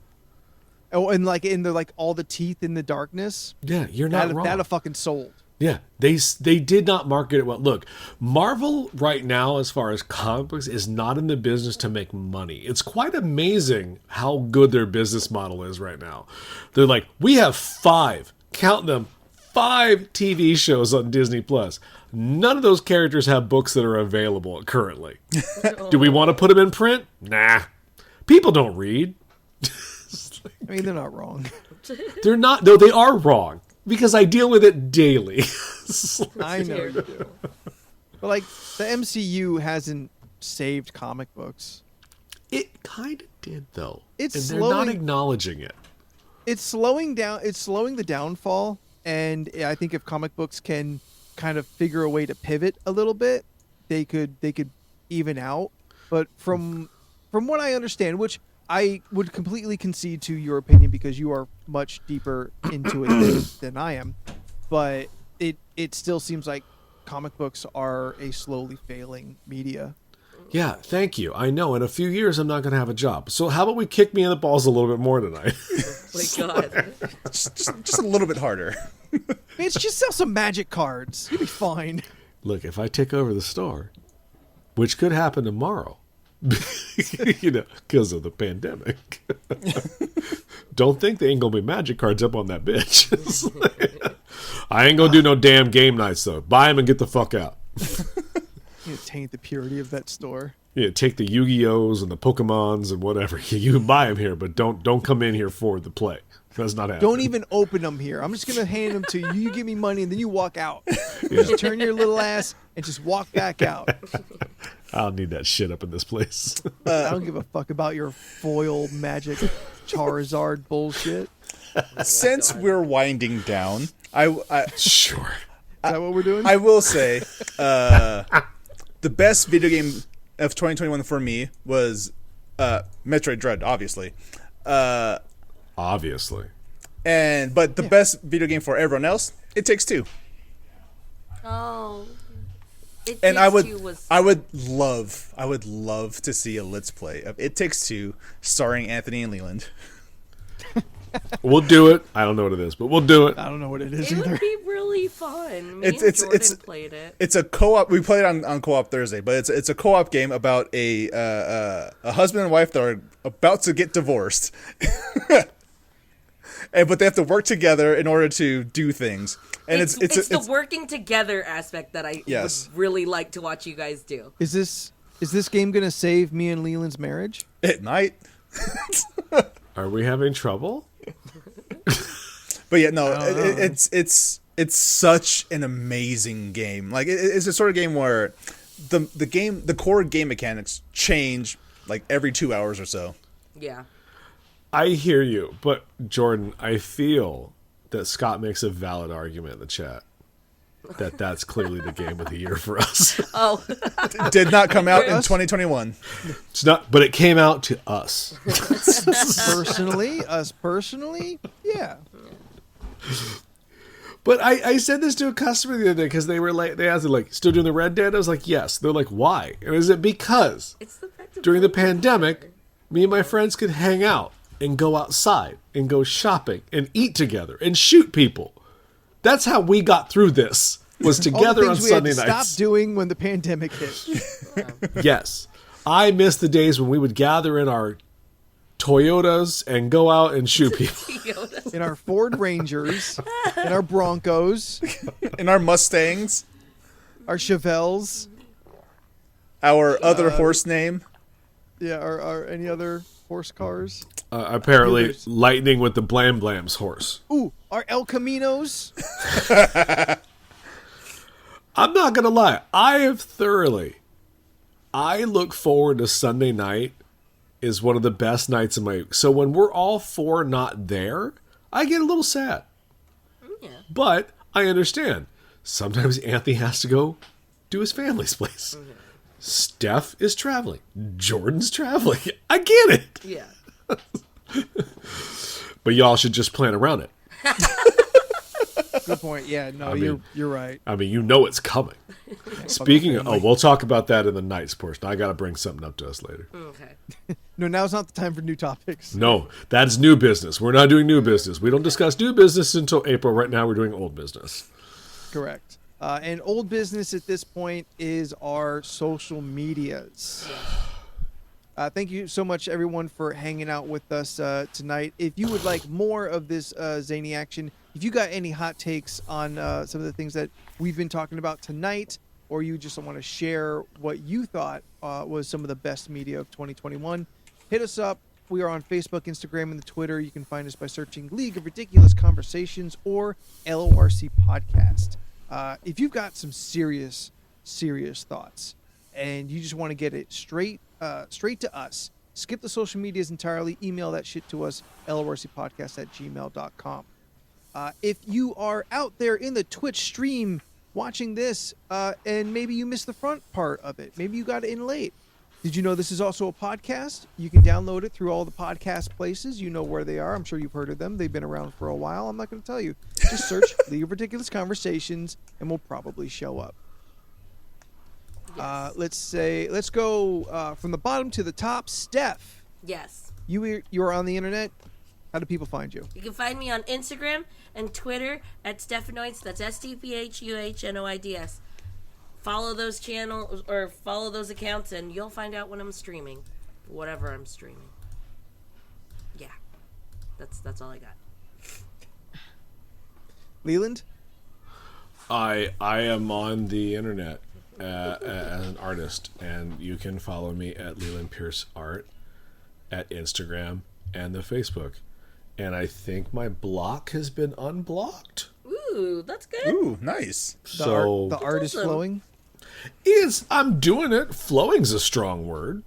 Oh, and in the all the teeth in the darkness. Yeah, you're not wrong. That'd fucking sold. Yeah, they did not market it well. Look, Marvel right now, as far as comic books, is not in the business to make money. It's quite amazing how good their business model is right now. They're like, we have 5, count them, 5 TV shows on Disney Plus. None of those characters have books that are available currently. Do we want to put them in print? Nah. People don't read. I mean, they're not wrong. They're not. No, they are wrong. Because I deal with it daily. I know you do. But the MCU hasn't saved comic books. It kind of did, though. It's and they're not slowing- acknowledging it. It's slowing down. It's slowing the downfall. And I think if comic books can kind of figure a way to pivot a little bit, they could even out. But from what I understand, which I would completely concede to your opinion because you are much deeper into it than I am. but it still seems like comic books are a slowly failing media. Yeah, thank you. I know. In a few years, I'm not going to have a job. So how about we kick me in the balls a little bit more tonight? My God. just a little bit harder. Bitch, just sell some magic cards. You'll be fine. Look, if I take over the store, which could happen tomorrow, because of the pandemic, don't think they ain't going to be magic cards up on that bitch. I ain't going to do no damn game nights, though. Buy them and get the fuck out. You taint the purity of that store. Yeah, take the Yu-Gi-Ohs and the Pokemons and whatever. You can buy them here, but don't come in here for the play. That's not happening. Don't even open them here. I'm just going to hand them to you. You give me money, and then you walk out. You just turn your little ass and just walk back out. I don't need that shit up in this place. I don't give a fuck about your foil magic Charizard bullshit. Since we're winding down, Sure. Is that what we're doing? I will say the best video game of 2021 for me was Metroid Dread, obviously. Obviously. But the best video game for everyone else, It Takes Two. Oh. And I would love to see a Let's Play of It Takes Two starring Anthony and Leland. We'll do it. I don't know what it is, but we'll do it. I don't know what it is It either. would be really fun. Me It's- and it's- Jordan it's- played it. It's a co-op. We played it on co-op Thursday, but it's a co-op game about a husband and wife that are about to get divorced, but they have to work together in order to do things. And it's the working together aspect that I Yes. would really like to watch you guys do. Is this game going to save me and Leland's marriage? at night. Are we having trouble? But yeah, no, it's such an amazing game. Like it's a sort of game where the core game mechanics change like every 2 hours or so. Yeah. I hear you, but Jordan, I feel that Scott makes a valid argument in the chat that's clearly the game of the year for us. Oh. Did not come out in 2021. It's not, but it came out to us. Personally, yeah. But I said this to a customer the other day because they asked, like, still doing the Red Dead? I was like, yes. They're like, why? And is it because It's the fact of during the pandemic, me and my friends could hang out and go outside and go shopping and eat together and shoot people. That's how we got through this, was together on Sunday we had to nights. Stop doing when the pandemic hit. Yes. I miss the days when we would gather in our Toyotas and go out and shoot people. In our Ford Rangers, in our Broncos, In our Mustangs, our Chevelles, our other horse name. yeah, our any other horse cars. Apparently, Cougars. Lightning with the Blam Blam's horse. Ooh, our El Caminos. I'm not going to lie. I look forward to Sunday night is one of the best nights of my week. So when we're all four not there, I get a little sad. Yeah. But I understand. Sometimes Anthony has to go to his family's place. Mm-hmm. Steph is traveling. Jordan's traveling. I get it. Yeah. But y'all should just plan around it. Good point. Yeah, no, you're right. I mean, you know it's coming. Speaking of, we'll talk about that in the nights portion. I got to bring something up to us later. Okay. No, now's not the time for new topics. No, that's new business. We're not doing new business. We don't discuss new business until April. Right now, we're doing old business. Correct. And old business at this point is our social medias. Thank you so much, everyone, for hanging out with us tonight. If you would like more of this zany action, if you got any hot takes on some of the things that we've been talking about tonight, or you just want to share what you thought was some of the best media of 2021, hit us up. We are on Facebook, Instagram, and the Twitter. You can find us by searching League of Ridiculous Conversations or LORC Podcast. If you've got some serious thoughts and you just want to get it straight to us, skip the social medias entirely. Email that shit to us, lorcpodcast@gmail.com. If you are out there in the Twitch stream watching this and maybe you missed the front part of it, maybe you got in late, Did you know this is also a podcast? You can download it through all the podcast places. You know where they are. I'm sure you've heard of them. They've been around for a while. I'm not going to tell you. Just search League of Ridiculous Conversations, and we'll probably show up. Yes. Let's go from the bottom to the top. Steph, Yes. you are on the internet. How do people find you? You can find me on Instagram and Twitter at Stephanoids. That's STPHUHNOIDS. Follow those channels or follow those accounts, and you'll find out when I'm streaming, whatever I'm streaming. Yeah, that's all I got. Leland? I am on the internet as an artist, and you can follow me at Leland Pierce Art at Instagram and the Facebook. And I think my block has been unblocked. Ooh, that's good. Ooh, nice. The art is awesome. flowing. I'm doing it. Flowing's a strong word.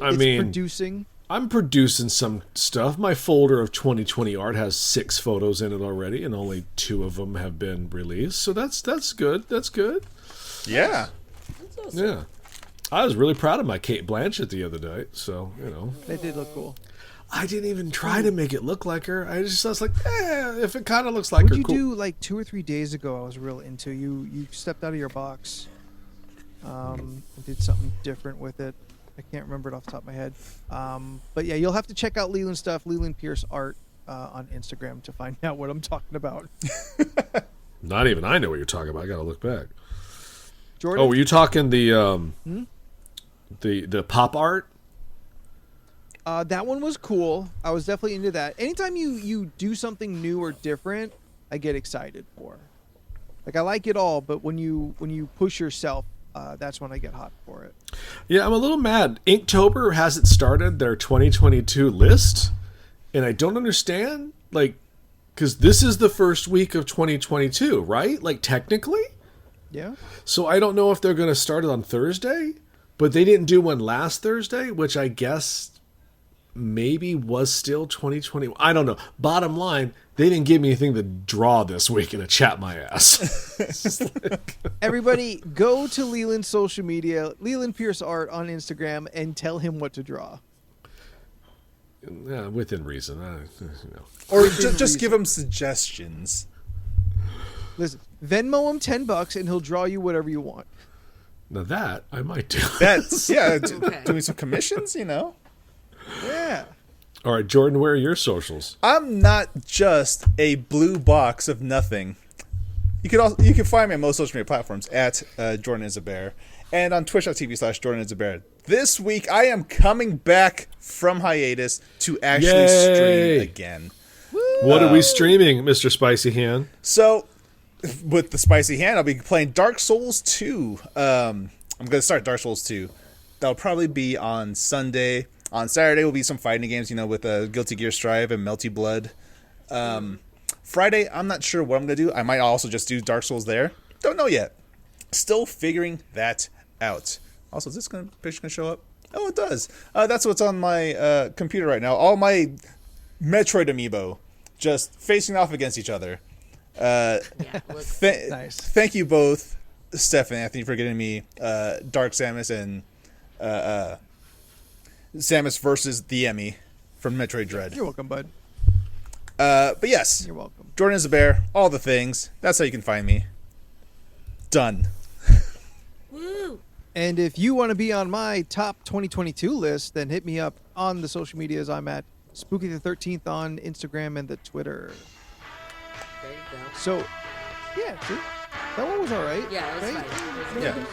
I mean, Producing. I'm producing some stuff. My folder of 2020 art has 6 photos in it already, and only 2 of them have been released. So that's good. That's good. Yeah. That's awesome. Yeah. I was really proud of my Kate Blanchett the other day. So, They did look cool. I didn't even try to make it look like her. I was like, if it kind of looks like What her, did you cool. do like 2 or 3 days ago? I was real into. You stepped out of your box. And did something different with it. I can't remember it off the top of my head. But yeah, you'll have to check out Leland stuff, Leland Pierce Art on Instagram to find out what I'm talking about. Not even I know what you're talking about. I got to look back. Jordan? Oh, were you talking the pop art? That one was cool. I was definitely into that. Anytime you do something new or different, I get excited for. Like I like it all, but when you push yourself, that's when I get hot for it. Yeah, I'm a little mad. Inktober hasn't started their 2022 list, and I don't understand. Like, because this is the first week of 2022, right? Like technically. Yeah. So I don't know if they're going to start it on Thursday, but they didn't do one last Thursday, which I guess maybe was still 2020. I don't know. Bottom line, they didn't give me anything to draw this week and to chat my ass. Everybody, go to Leland's social media, Leland Pierce Art on Instagram, and tell him what to draw. Yeah, within reason. Or just give them suggestions. Listen, Venmo him $10 and he'll draw you whatever you want. Now that I might do. That's, yeah, Okay. doing some commissions, Yeah. All right, Jordan, where are your socials? I'm not just a blue box of nothing. You can find me on most social media platforms at Jordan is a Bear, and on twitch.tv/Jordan is a Bear. This week I am coming back from hiatus to actually Yay. stream again. What are we streaming, Mr. Spicy Hand? So, with the spicy hand, I'll be playing Dark Souls 2. I'm going to start Dark Souls 2. That'll probably be on Sunday. On Saturday will be some fighting games, with Guilty Gear Strive and Melty Blood. Friday, I'm not sure what I'm going to do. I might also just do Dark Souls there. Don't know yet. Still figuring that out. Also, is this picture going to show up? Oh, it does. That's what's on my computer right now. All my Metroid amiibo just facing off against each other. Yeah, looks Nice. Thank you both, Steph and Anthony, for getting me Dark Samus and Samus versus the Emmy from Metroid Dread. You're welcome, bud. But yes, You're welcome. Jordan is a Bear, all the things. That's how you can find me. Done. woo. And if you want to be on my top 2022 list, then hit me up on the social medias. I'm at Spooky the 13th on Instagram and the Twitter. There you go. So, yeah, see? That one was all right. Yeah, that's right? fine. Yeah.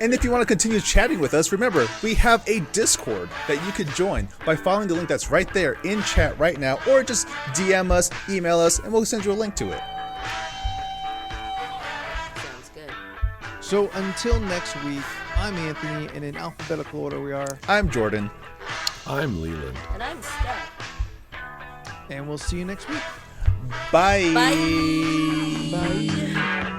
And if you want to continue chatting with us, remember, we have a Discord that you can join by following the link that's right there in chat right now, or just DM us, email us, and we'll send you a link to it. Sounds good. So until next week, I'm Anthony, and in alphabetical order we are, I'm Jordan. I'm Leland. And I'm Steph. and we'll see you next week. Bye. Bye. Bye.